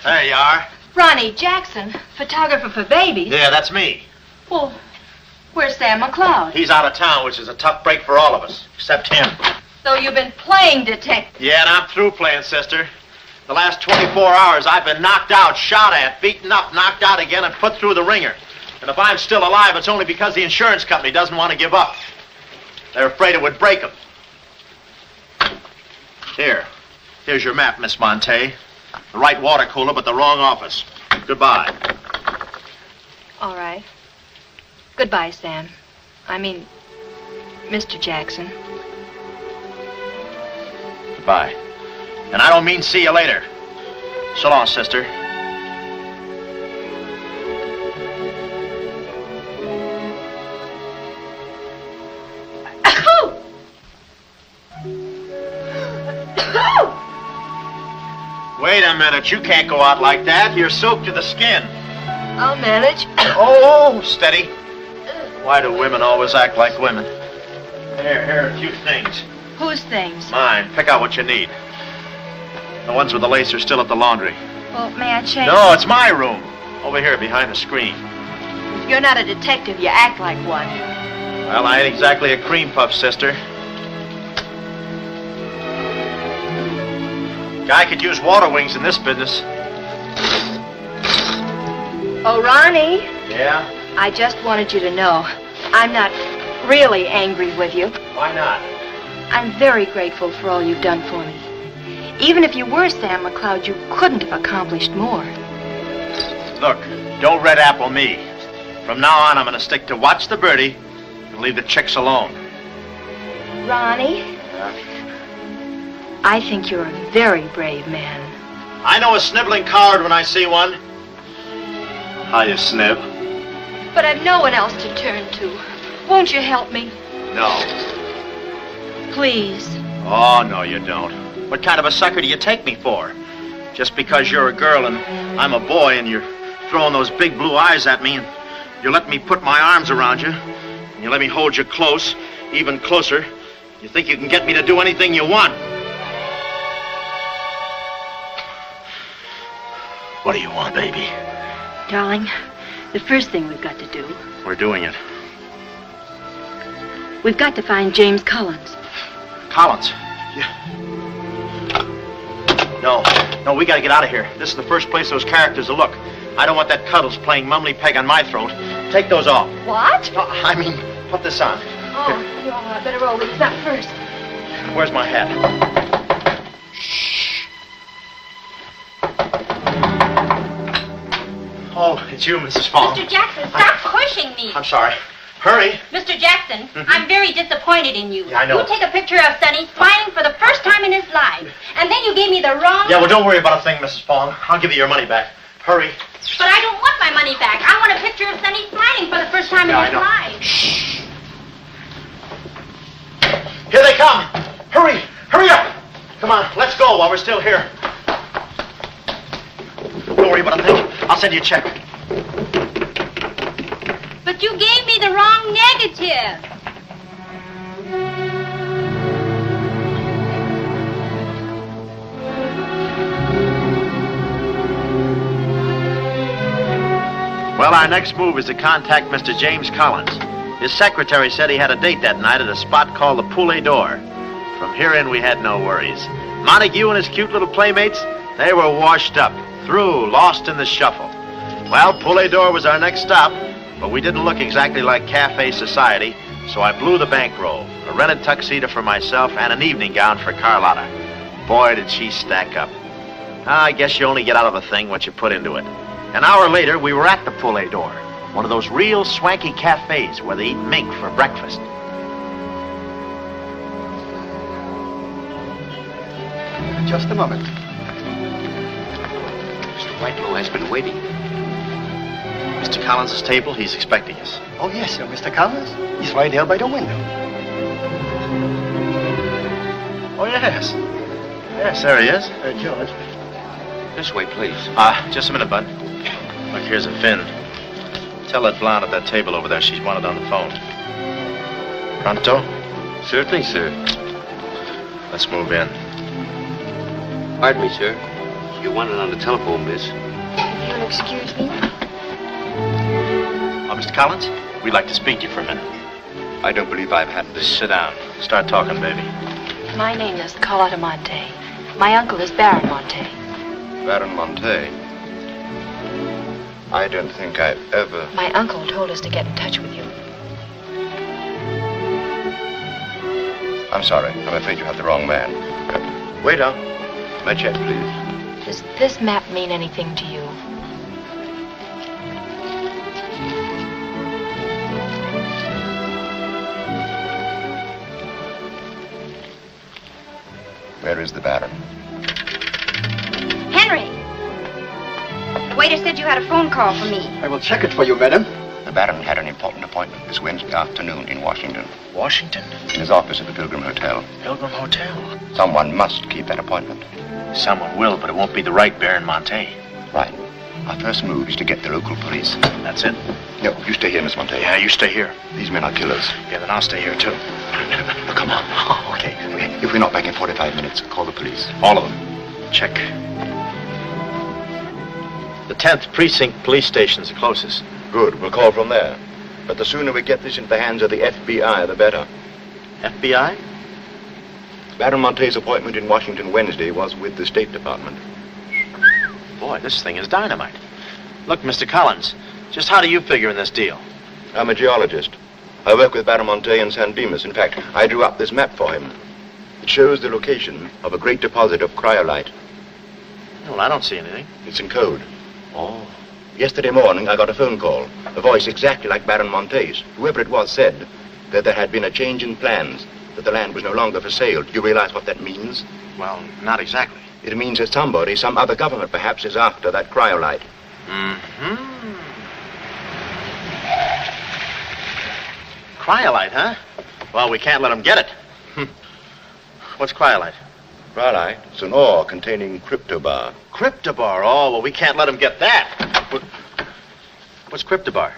There you are. Ronnie Jackson, photographer for babies. Yeah, that's me. Well, where's Sam McLeod? He's out of town, which is a tough break for all of us, except him. So you've been playing detective. Yeah, and I'm through playing, sister. The last 24 hours, I've been knocked out, shot at, beaten up, knocked out again, and put through the ringer. And if I'm still alive, it's only because the insurance company doesn't want to give up. They're afraid it would break them. Here's your map, Miss Montay. The right water cooler, but the wrong office. Goodbye. All right. Goodbye, Sam. I mean, Mr. Jackson. Goodbye. And I don't mean see you later. So long, sister. Wait a minute. You can't go out like that. You're soaked to the skin. I'll manage. Oh, steady. Why do women always act like women? Here are a few things. Whose things? Mine. Pick out what you need. The ones with the lace are still at the laundry. Well, may I change? No, it's my room. Over here, behind the screen. If you're not a detective, you act like one. Well, I ain't exactly a cream puff, sister. Guy could use water wings in this business. Oh, Ronnie. Yeah? I just wanted you to know I'm not really angry with you. Why not? I'm very grateful for all you've done for me. Even if you were Sam McLeod, you couldn't have accomplished more. Look, don't red apple me. From now on, I'm going to stick to watch the birdie and leave the chicks alone. Ronnie, I think you're a very brave man. I know a sniveling coward when I see one. How you snib? But I've no one else to turn to. Won't you help me? No. Please. Oh, no, you don't. What kind of a sucker do you take me for? Just because you're a girl and I'm a boy and you're throwing those big blue eyes at me and you let me put my arms around you and you let me hold you close, even closer, you think you can get me to do anything you want. What do you want, baby? Darling, The first thing we've got to do, We're doing it. we've got to find James Collins. Collins. Yeah. No, we gotta get out of here. This is the first place those characters will look. I don't want that Cuddles playing mumbly peg on my throat. Take those off. What? No, I mean, put this on. Oh, no, I better roll these up first. Where's my hat? Oh, it's you, Mrs. Fong. Mr. Jackson, stop pushing me. I'm sorry. Hurry. Mr. Jackson, I'm very disappointed in you. Yeah, I know. You take a picture of Sonny smiling for the first time in his life, and then you gave me the wrong... Yeah, well, don't worry about a thing, Mrs. Fong. I'll give you your money back. Hurry. But I don't want my money back. I want a picture of Sonny smiling for the first time in his life. Shh. Here they come. Hurry. Hurry up. Come on, let's go while we're still here. Don't worry about a thing. I'll send you a check. But you gave me the wrong negative. Well, our next move is to contact Mr. James Collins. His secretary said he had a date that night at a spot called the Puglia Door. From here in, we had no worries. Montague and his cute little playmates, they were washed up, through, lost in the shuffle. Well, Puglia Door was our next stop, but we didn't look exactly like cafe society, so I blew the bankroll, a rented tuxedo for myself and an evening gown for Carlotta. Boy, did she stack up. I guess you only get out of a thing what you put into it. An hour later, we were at the Puglia Door, one of those real swanky cafes where they eat mink for breakfast. Just a moment. Mr. Whitelaw has been waiting. Mr. Collins' table, he's expecting us. Oh, yes, sir. Mr. Collins? He's right there by the window. Oh, yes. Yes, there he is. George. This way, please. Just a minute, Bud. Look, here's a Finn. Tell that blonde at that table over there she's wanted on the phone. Pronto? Certainly, sir. Let's move in. Pardon me, sir. You wanted on the telephone, miss. You'll excuse me? Mr. Collins, we'd like to speak to you for a minute. I don't believe I've had this. Sit down. Start talking, baby. My name is Carlotta Montay. My uncle is Baron Montay. Baron Montay. I don't think I've ever... My uncle told us to get in touch with you. I'm sorry. I'm afraid you have the wrong man. Waiter, my check, please. Does this map mean anything to you? Where is the Baron? Henry! The waiter said you had a phone call for me. I will check it for you, madam. The Baron had an important appointment this Wednesday afternoon in Washington. Washington? In his office at the Pilgrim Hotel. Pilgrim Hotel? Someone must keep that appointment. Someone will, but it won't be the right Baron Montay. Right. Our first move is to get the local police. That's it? No, you stay here, Miss Montay. Yeah, you stay here. These men are killers. Yeah, then I'll stay here, too. No, come on. Oh, okay. If we're not back in 45 minutes, call the police. All of them. Check. The 10th Precinct Police Station's the closest. Good. We'll call from there. But the sooner we get this into the hands of the FBI, the better. FBI? Baron Montay's appointment in Washington Wednesday was with the State Department. Boy, this thing is dynamite. Look, Mr. Collins, just how do you figure in this deal? I'm a geologist. I work with Baron Montay in San Dimas. In fact, I drew up this map for him. It shows the location of a great deposit of cryolite. Well, I don't see anything. It's in code. Oh. Yesterday morning, I got a phone call. A voice exactly like Baron Montay's. Whoever it was said that there had been a change in plans, that the land was no longer for sale. Do you realize what that means? Well, not exactly. It means that somebody, some other government perhaps, is after that cryolite. Mm-hmm. Cryolite, huh? Well, we can't let them get it. What's cryolite? Cryolite? It's an ore containing cryptobar. Cryptobar? Oh, well, we can't let them get that. What's cryptobar?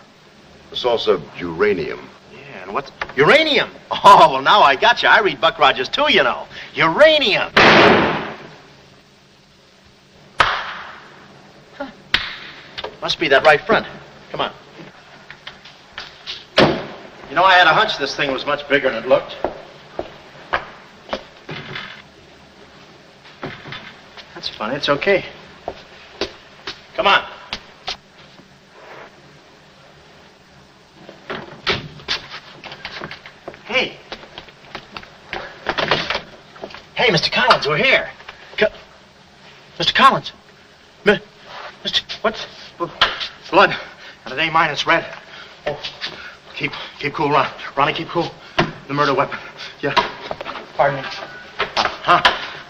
A source of uranium. Yeah, and what's... Uranium! Oh, well, now I got you. I read Buck Rogers, too, you know. Uranium! Huh. Must be that right front. Come on. You know, I had a hunch this thing was much bigger than it looked. That's funny. It's okay. Come on. Hey. Hey, Mr. Collins, we're here. Mr. Collins. Mr. What's... Blood. And it ain't mine, it's red. Oh, keep cool, Ronnie, keep cool. The murder weapon. Yeah. Pardon me.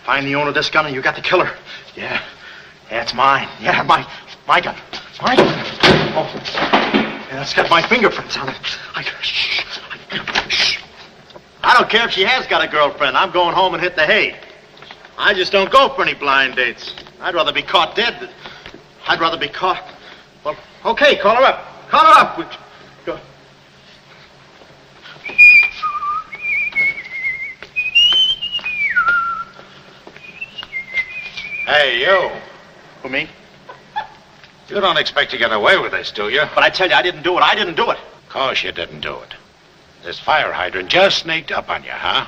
Find the owner of this gun and you got the killer. Yeah. Yeah, it's mine. Yeah, my gun. My gun. Oh. Yeah, it's got my fingerprints on it. Shh. I don't care if she has got a girlfriend. I'm going home and hit the hay. I just don't go for any blind dates. I'd rather be caught dead. I'd rather be caught... Well, okay, call her up. Call her up. Go. Hey, you. Who, me? You don't expect to get away with this, do you? But I tell you, I didn't do it. I didn't do it. Of course you didn't do it. This fire hydrant just sneaked up on you, huh?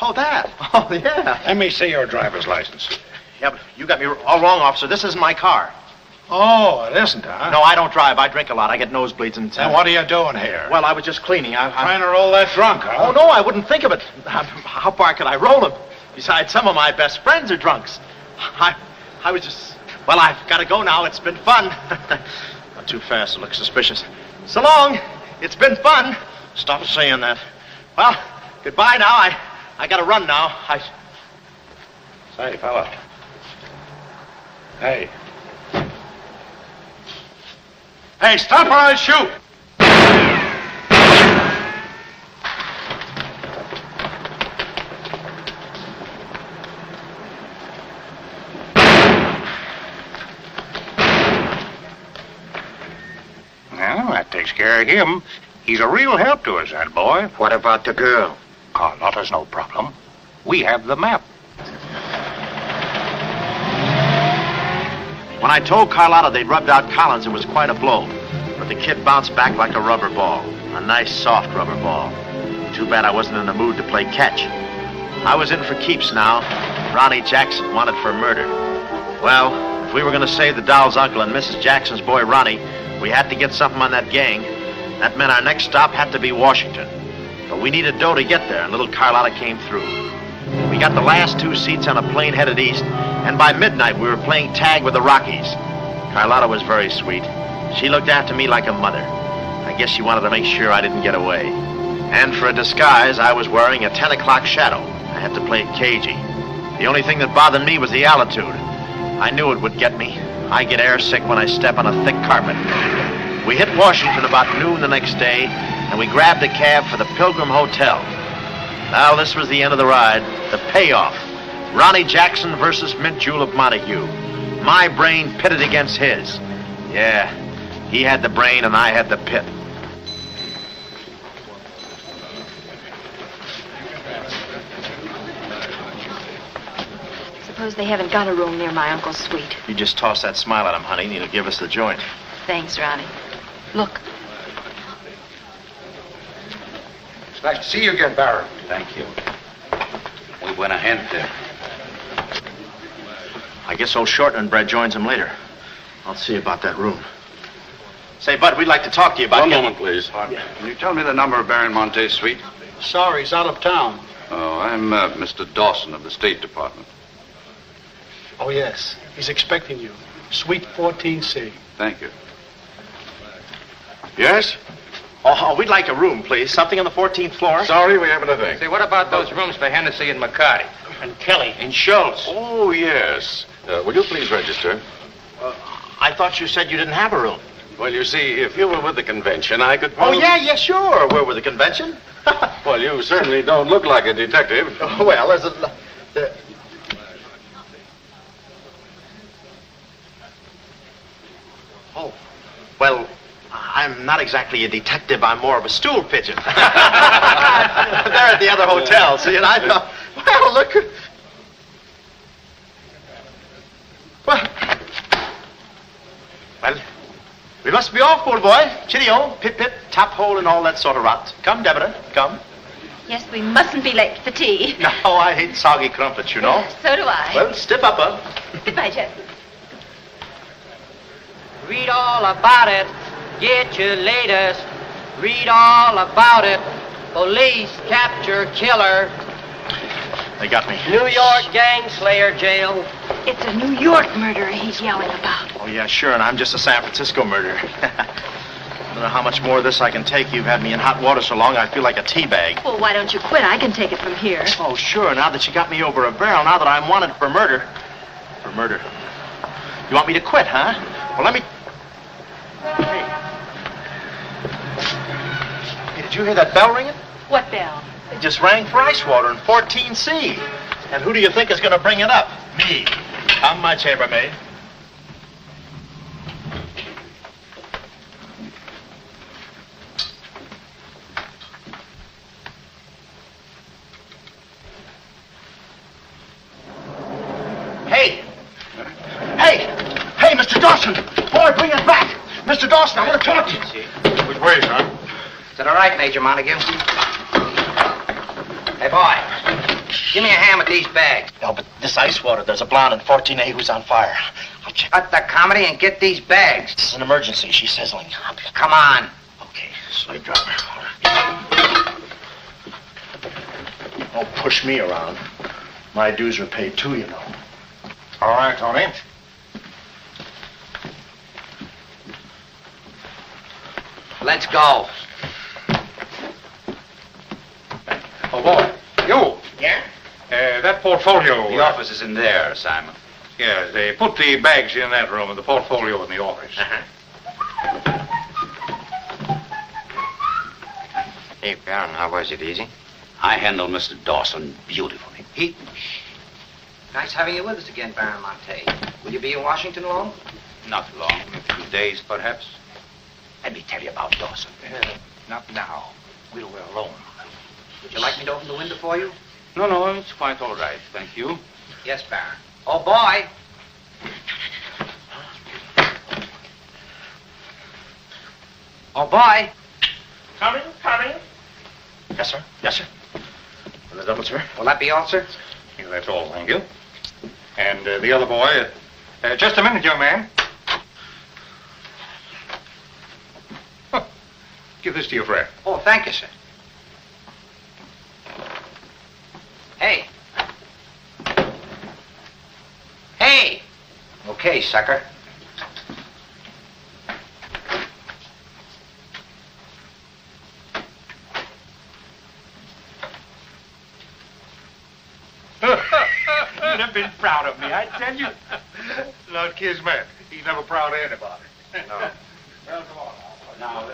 Oh, that? Oh, yeah. Let me see your driver's license. Yeah, but you got me all wrong, officer. This isn't my car. Oh, it isn't, huh? No, I don't drive. I drink a lot. I get nosebleeds and... Then what are you doing here? Well, I was just cleaning. I'm trying to roll that drunk, huh? Oh, no, I wouldn't think of it. How far could I roll him? Besides, some of my best friends are drunks. I was just... Well, I've got to go now. It's been fun. Not too fast. It looks suspicious. So long. It's been fun. Stop saying that. Well, goodbye now. I got to run now. Say, fella. Hey. Hey, stop or I'll shoot! Well, that takes care of him. He's a real help to us, that boy. What about the girl? Carlotta's no problem. We have the map. When I told Carlotta they'd rubbed out Collins, it was quite a blow. But the kid bounced back like a rubber ball. A nice, soft rubber ball. Too bad I wasn't in the mood to play catch. I was in for keeps now. Ronnie Jackson wanted for murder. Well, if we were going to save the doll's uncle and Mrs. Jackson's boy, Ronnie, we had to get something on that gang. That meant our next stop had to be Washington. But we needed dough to get there, and little Carlotta came through. We got the last 2 seats on a plane headed east, and by midnight we were playing tag with the Rockies. Carlotta was very sweet. She looked after me like a mother. I guess she wanted to make sure I didn't get away. And for a disguise, I was wearing a 10 o'clock shadow. I had to play it cagey. The only thing that bothered me was the altitude. I knew it would get me. I get airsick when I step on a thick carpet. We hit Washington about noon the next day, and we grabbed a cab for the Pilgrim Hotel. Well, this was the end of the ride, the payoff. Ronnie Jackson versus Mint Jewel of Montague. My brain pitted against his. Yeah, he had the brain and I had the pit. Suppose they haven't got a room near my uncle's suite. You just toss that smile at him, honey, and he'll give us the joint. Thanks, Ronnie. Look. It's nice to see you again, Baron. Thank you. We went ahead there. I guess old Shortman Bread joins him later. I'll see about that room. Say, Bud, we'd like to talk to you about... One moment, please. Can you tell me the number of Baron Montay's suite? Sorry, he's out of town. Oh, I'm Mr. Dawson of the State Department. Oh, yes. He's expecting you. Suite 14C. Thank you. Yes? Oh, we'd like a room, please. Something on the 14th floor. Sorry, we haven't a thing. Say, what about those rooms for Hennessy and McCarty? And Kelly. And Schultz. Oh, yes. Will you please register? I thought you said you didn't have a room. Well, you see, if you were with the convention, I could... Oh, yeah, sure. We're with the convention. Well, you certainly don't look like a detective. Oh, well, there's a... Oh, well, I'm not exactly a detective. I'm more of a stool pigeon. They're at the other hotel, see, and I thought, well, look. Well, We must be off, old boy. Chitty-o, pip-pip, tap-hole, and all that sort of rot. Come, Deborah, come. Yes, we mustn't be late for tea. No, I hate soggy crumpets, you know. So do I. Well, step up, Goodbye, Jesse. Read all about it. Get your latest. Read all about it. Police capture killer. They got me. New York gang slayer jail. It's a New York murderer he's yelling about. Oh, yeah, sure, and I'm just a San Francisco murderer. I don't know how much more of this I can take. You've had me in hot water so long I feel like a tea bag. Well, why don't you quit? I can take it from here. Oh, sure, now that you got me over a barrel, now that I'm wanted for murder. For murder. You want me to quit, huh? Well, let me... Hey, did you hear that bell ringing? What bell? It just rang for ice water in 14C. And who do you think is going to bring it up? Me. I'm my chambermaid. Hey! Hey! Hey, Mr. Dawson! Boy, bring it back! Mr. Dawson, I want to talk to you. Which way, son? Is that all right, Major Montague? Hey, boy. Give me a hand with these bags. No, but this ice water, there's a blonde in 14A who's on fire. I'll check. Cut the comedy and get these bags. This is an emergency. She's sizzling. Come on. Okay, slave driver. Don't push me around. My dues are paid too, you know. All right, Tony. Let's go. Oh, boy. You. Yeah? That portfolio. The office is in there, Simon. Yeah, they put the bags in that room and the portfolio in the office. Hey, Baron, how was it? Easy? I handled Mr. Dawson beautifully. Nice having you with us again, Baron Montay. Will you be in Washington long? Not long. A few days, perhaps. Let me tell you about Dawson. Not now. We're alone. Would you like me to open the window for you? No, it's quite all right. Thank you. Yes, Baron. Oh, boy. Oh, boy. Coming. Yes, sir. Yes, sir. On the double, sir. Will that be all, sir? Yeah, that's all, thank you. And the other boy, just a minute, young man. Huh. Give this to your friend. Oh, thank you, sir. Hey. Hey. Okay, sucker. You'd have been proud of me, I tell you. Not Kismet. He's never proud of anybody. No. Well, come on now. Now,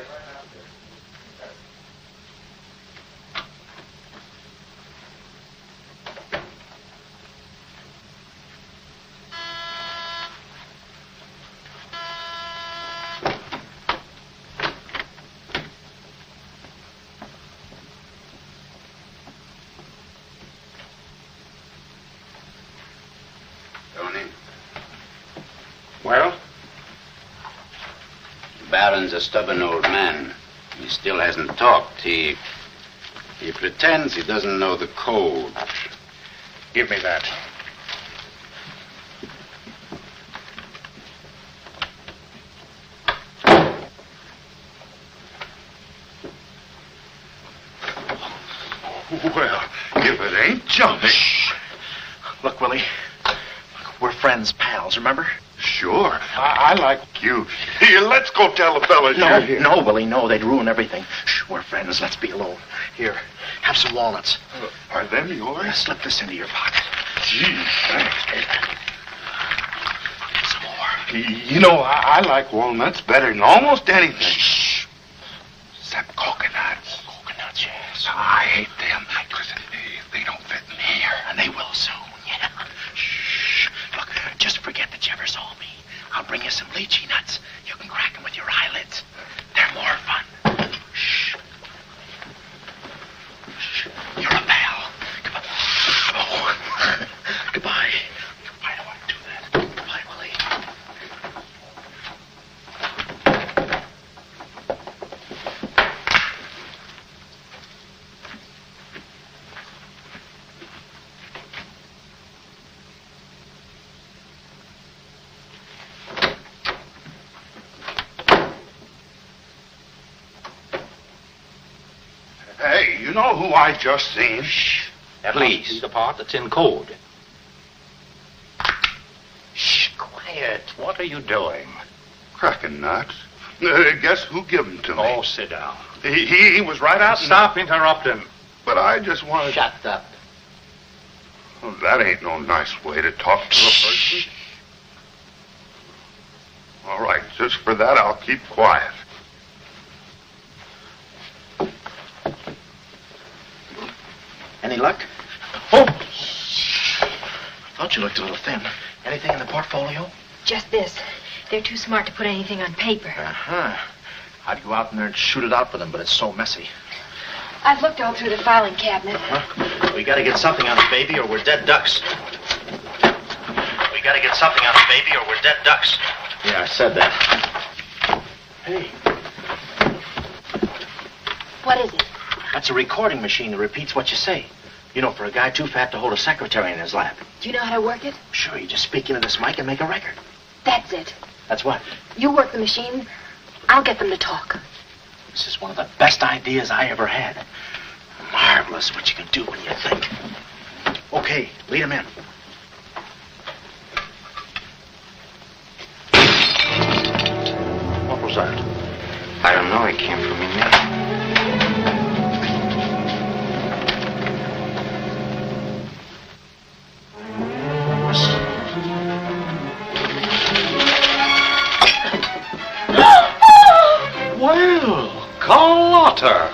Well? The Baron's a stubborn old man. He still hasn't talked. He pretends he doesn't know the code. give me that. Well, if it ain't jumping. Look, Willie. We're friends, pals, remember? Sure. I like you. Here, let's go tell the fellas you're here. No, Willie, no. They'd ruin everything. Shh, we're friends. Let's be alone. Here, have some walnuts. Are them yours? Now, slip this into your pocket. Gee, thanks. Some more. You know, I like walnuts better than almost anything. Shh. Except coconuts. Coconuts, yes. I hate them because they don't fit in here. And they will soon, yeah. Shh. Look, just forget that you ever saw me. I'll bring you some lychee nuts. You can crack them with your eyelids. They're more fun. Shh. Shh. You're a pal. Goodbye. Oh. Goodbye. I don't want to do that. Goodbye, Willie. know who I just seen? Shh. That must be the part that's in code. Shh, quiet. What are you doing? Cracking nuts. Guess who gave him to me? Oh, sit down. He was right out. Stop interrupting. But I just wanted. Shut up. Well, that ain't no nice way to talk to a person. All right, just for that, I'll keep quiet. Any luck? Oh! Thought you looked a little thin. Anything in the portfolio? Just this. They're too smart to put anything on paper. Uh-huh. I'd go out in there and shoot it out for them, but it's so messy. I've looked all through the filing cabinet. Uh-huh. We gotta get something on it, baby, or we're dead ducks. We gotta get something on it, baby, or we're dead ducks. Yeah, I said that. Hey. What is it? That's a recording machine that repeats what you say. You know, for a guy too fat to hold a secretary in his lap. Do you know how to work it? Sure, you just speak into this mic and make a record. That's it. That's what? You work the machine. I'll get them to talk. This is one of the best ideas I ever had. Marvelous what you can do when you think. Okay, lead him in. What was that? I don't know. It came from in there. Well, Carlotta.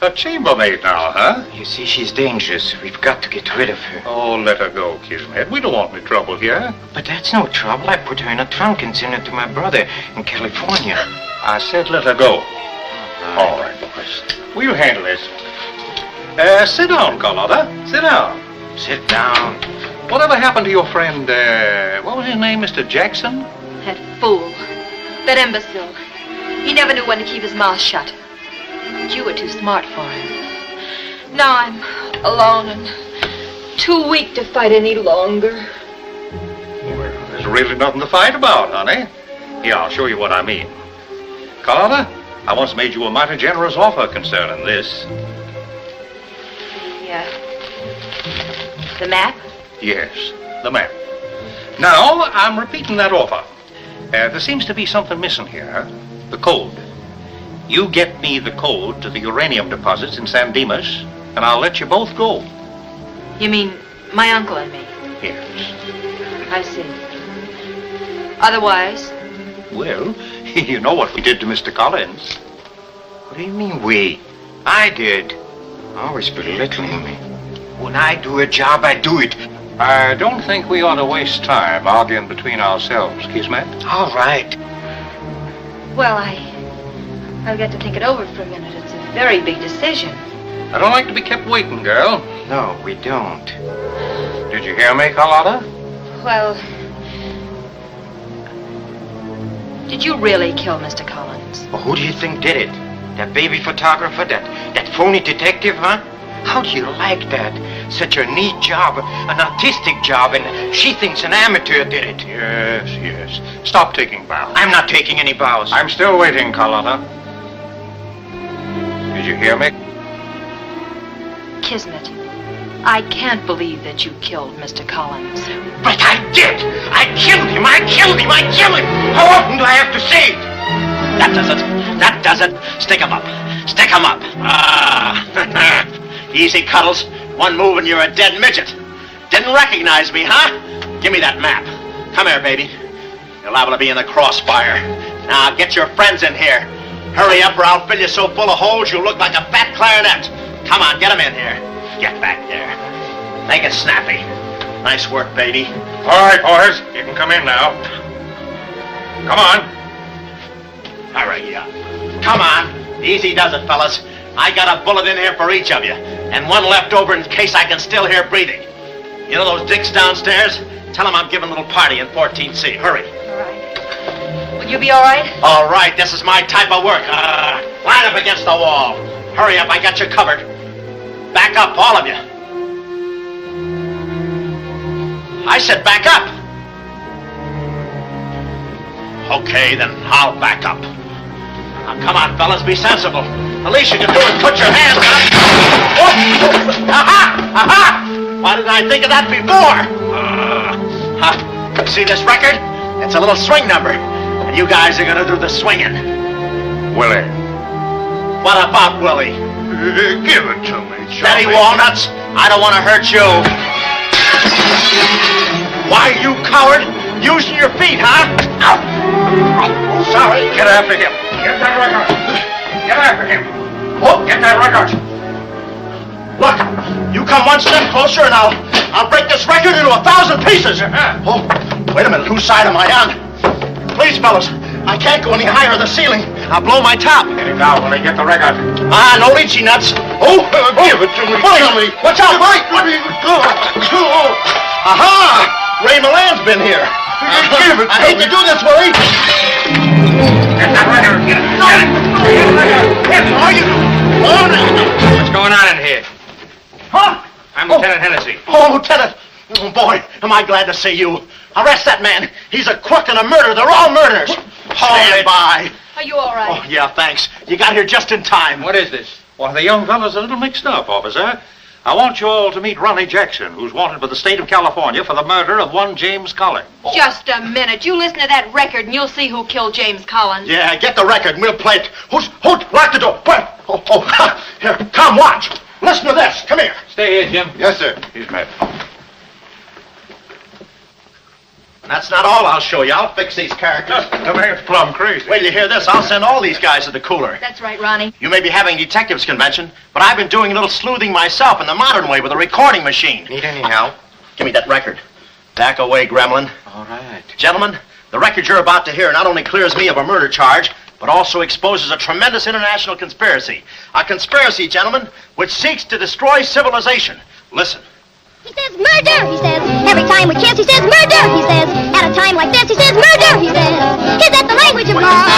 A chambermaid now, huh? You see, she's dangerous. We've got to get rid of her. Oh, let her go, Kismet. We don't want any trouble here. But that's no trouble. I put her in a trunk and sent her to my brother in California. I said let her go. All right, boys. We'll handle this. Sit down, Carlotta. Sit down. Sit down. Whatever happened to your friend, what was his name, Mr. Jackson? That fool. That imbecile. He never knew when to keep his mouth shut. But you were too smart for him. Now I'm alone and too weak to fight any longer. Well, there's really nothing to fight about, honey. Here, I'll show you what I mean. Carlotta, I once made you a mighty generous offer concerning this. Yeah. The map? Yes, the map. Now, I'm repeating that offer. There seems to be something missing here. The code. You get me the code to the uranium deposits in San Dimas, and I'll let you both go. You mean my uncle and me? Yes. I see. Otherwise? Well, you know what we did to Mr. Collins. What do you mean, we? I did. Always belittling me. When I do a job, I do it. I don't think we ought to waste time arguing between ourselves, Kismet. All right. Well, I'll get to think it over for a minute. It's a very big decision. I don't like to be kept waiting, girl. No, we don't. Did you hear me, Carlotta? Well, did you really kill Mr. Collins? Well, who do you think did it? That baby photographer? That phony detective, huh? How do you like that? Such a neat job, an artistic job, and she thinks an amateur did it. Yes, yes. Stop taking vows. I'm not taking any vows. I'm still waiting, Carlotta. Did you hear me? Kismet, I can't believe that you killed Mr. Collins. But I did! I killed him! I killed him! I killed him! How often do I have to say it? That does it. That does it. Stick 'em up. Stick 'em up. Ah. Easy, Cuddles. One move and you're a dead midget. Didn't recognize me, huh? Give me that map. Come here, baby. You're liable to be in the crossfire. Now, get your friends in here. Hurry up or I'll fill you so full of holes you'll look like a fat clarinet. Come on, get them in here. Get back there. Make it snappy. Nice work, baby. All right, boys. You can come in now. Come on. Hurry up. Come on. Easy does it, fellas. I got a bullet in here for each of you, and one left over in case I can still hear breathing. You know those dicks downstairs? Tell them I'm giving a little party in 14C. Hurry. All right. Will you be all right? All right, this is my type of work. Line up against the wall. Hurry up, I got you covered. Back up, all of you. I said back up. Okay, then I'll back up. Now, come on, fellas, be sensible. The least you can do is put your hands up. Aha! Why didn't I think of that before? See this record? It's a little swing number. And you guys are gonna do the swinging. Willie. What about Willie? Give it to me, Steady, Charlie. Walnuts. I don't want to hurt you. Why, you coward? Using your feet, huh? Ow. Oh, sorry. Get after him. Get that record. Get after him. Oh, Get that record. look, you come one step closer and I'll break this record into 1,000 pieces. Oh, wait a minute. Whose side am I on? Please, fellas, I can't go any higher than the ceiling. I'll blow my top. Get it down, Willie. Get the record. Ah, no lychee nuts. Oh, Give it to me, Charlie. Watch out, Willie. Aha! Ray Milan's been here. Give it to I hate me. to do this, Willie. Get that record. Get it. Get it. Get the record. Get it. Are you? What's going on in here? Huh? I'm Lieutenant Hennessy. Oh, Lieutenant. Oh, boy, am I glad to see you. Arrest that man. He's a crook and a murderer. They're all murderers. Stand by. Are you all right? Oh, yeah, thanks. You got here just in time. What is this? Well, the young fellow's a little mixed up, officer. I want you all to meet Ronnie Jackson, who's wanted by the state of California for the murder of one James Collins. Just a minute. You listen to that record and you'll see who killed James Collins. Yeah, get the record and we'll play it. Who lock the door? Wait. Oh, here, come watch. Listen to this. Come here. Stay here, Jim. Yes, sir. He's met. And that's not all I'll show you. I'll fix these characters. The man's plumb crazy. Wait till you hear this. I'll send all these guys to the cooler. That's right, Ronnie. You may be having a detectives convention, but I've been doing a little sleuthing myself in the modern way with a recording machine. Need any help? Give me that record. Back away, gremlin. All right. Gentlemen, the record you're about to hear not only clears me of a murder charge, but also exposes a tremendous international conspiracy. A conspiracy, gentlemen, which seeks to destroy civilization. Listen. He says murder, he says. Every time we kiss, he says murder, he says. At a time like this, he says murder, he says. Is that the language of love?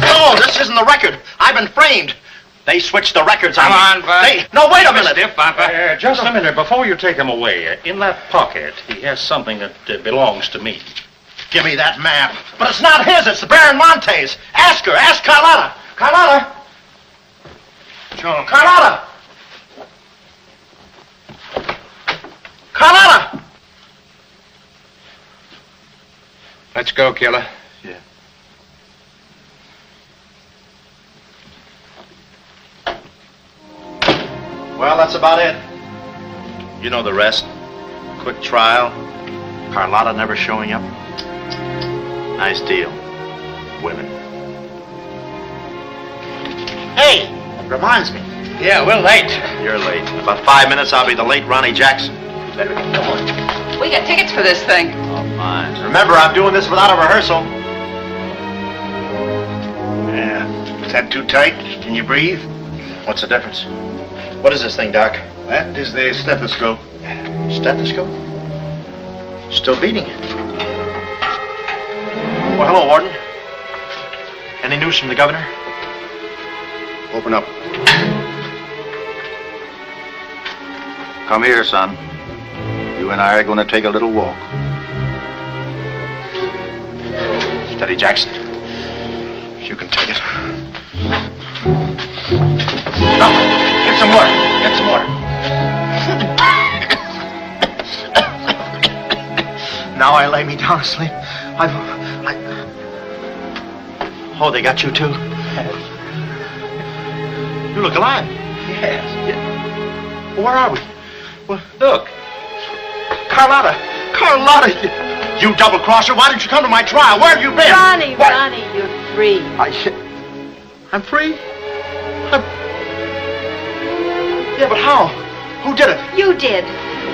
No, this isn't the record. I've been framed. They switched the records on me. Come on, Bud. No, wait a minute. Stiff, Papa. Just a minute. Before you take him away, in that pocket, he has something that belongs to me. Give me that map. But it's not his. It's the Baron Montay's. Ask her. Ask Carlotta. Carlotta. Charlie. Carlotta. Carlotta. Let's go, killer. Yeah. Well, that's about it. You know the rest. Quick trial. Carlotta never showing up. Nice deal. Women. Hey, reminds me. Yeah, we're late. You're late. In about 5 minutes, I'll be the late Ronnie Jackson. Better get going. We got tickets for this thing. Oh, fine. Remember, I'm doing this without a rehearsal. Yeah. Is that too tight? Can you breathe? What's the difference? What is this thing, Doc? That is the stethoscope. Stethoscope? Still beating it. Well, hello, Warden. Any news from the governor? Open up. Come here, son. You and I are going to take a little walk. Steady, Jackson. You can take it. No, get some water. Get some water. Now I lay me down to sleep. Oh, they got you too? You look alive. Yes. Well, where are we? Well, Look. Carlotta. Carlotta, you double-crosser. Why didn't you come to my trial? Where have you been? Ronnie, What? Ronnie, you're free. I'm free? Yeah, but how? Who did it? You did.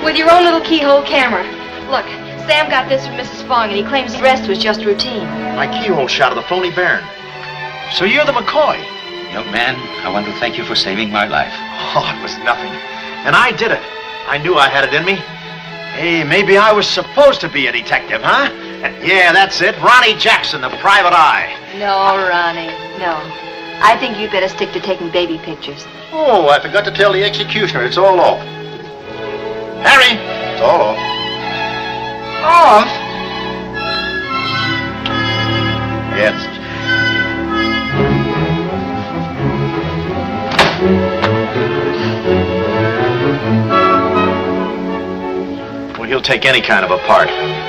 With your own little keyhole camera. Look, Sam got this from Mrs. Fong, and he claims the rest was just routine. My keyhole shot of the phony Baron. So you're the McCoy? Young man, I want to thank you for saving my life. Oh, it was nothing. And I did it. I knew I had it in me. Hey, maybe I was supposed to be a detective, huh? Yeah, that's it. Ronnie Jackson, the private eye. No, Ronnie, no. I think you'd better stick to taking baby pictures. Oh, I forgot to tell the executioner. It's all off. Harry! It's all off. Off? Yes. take any kind of a part.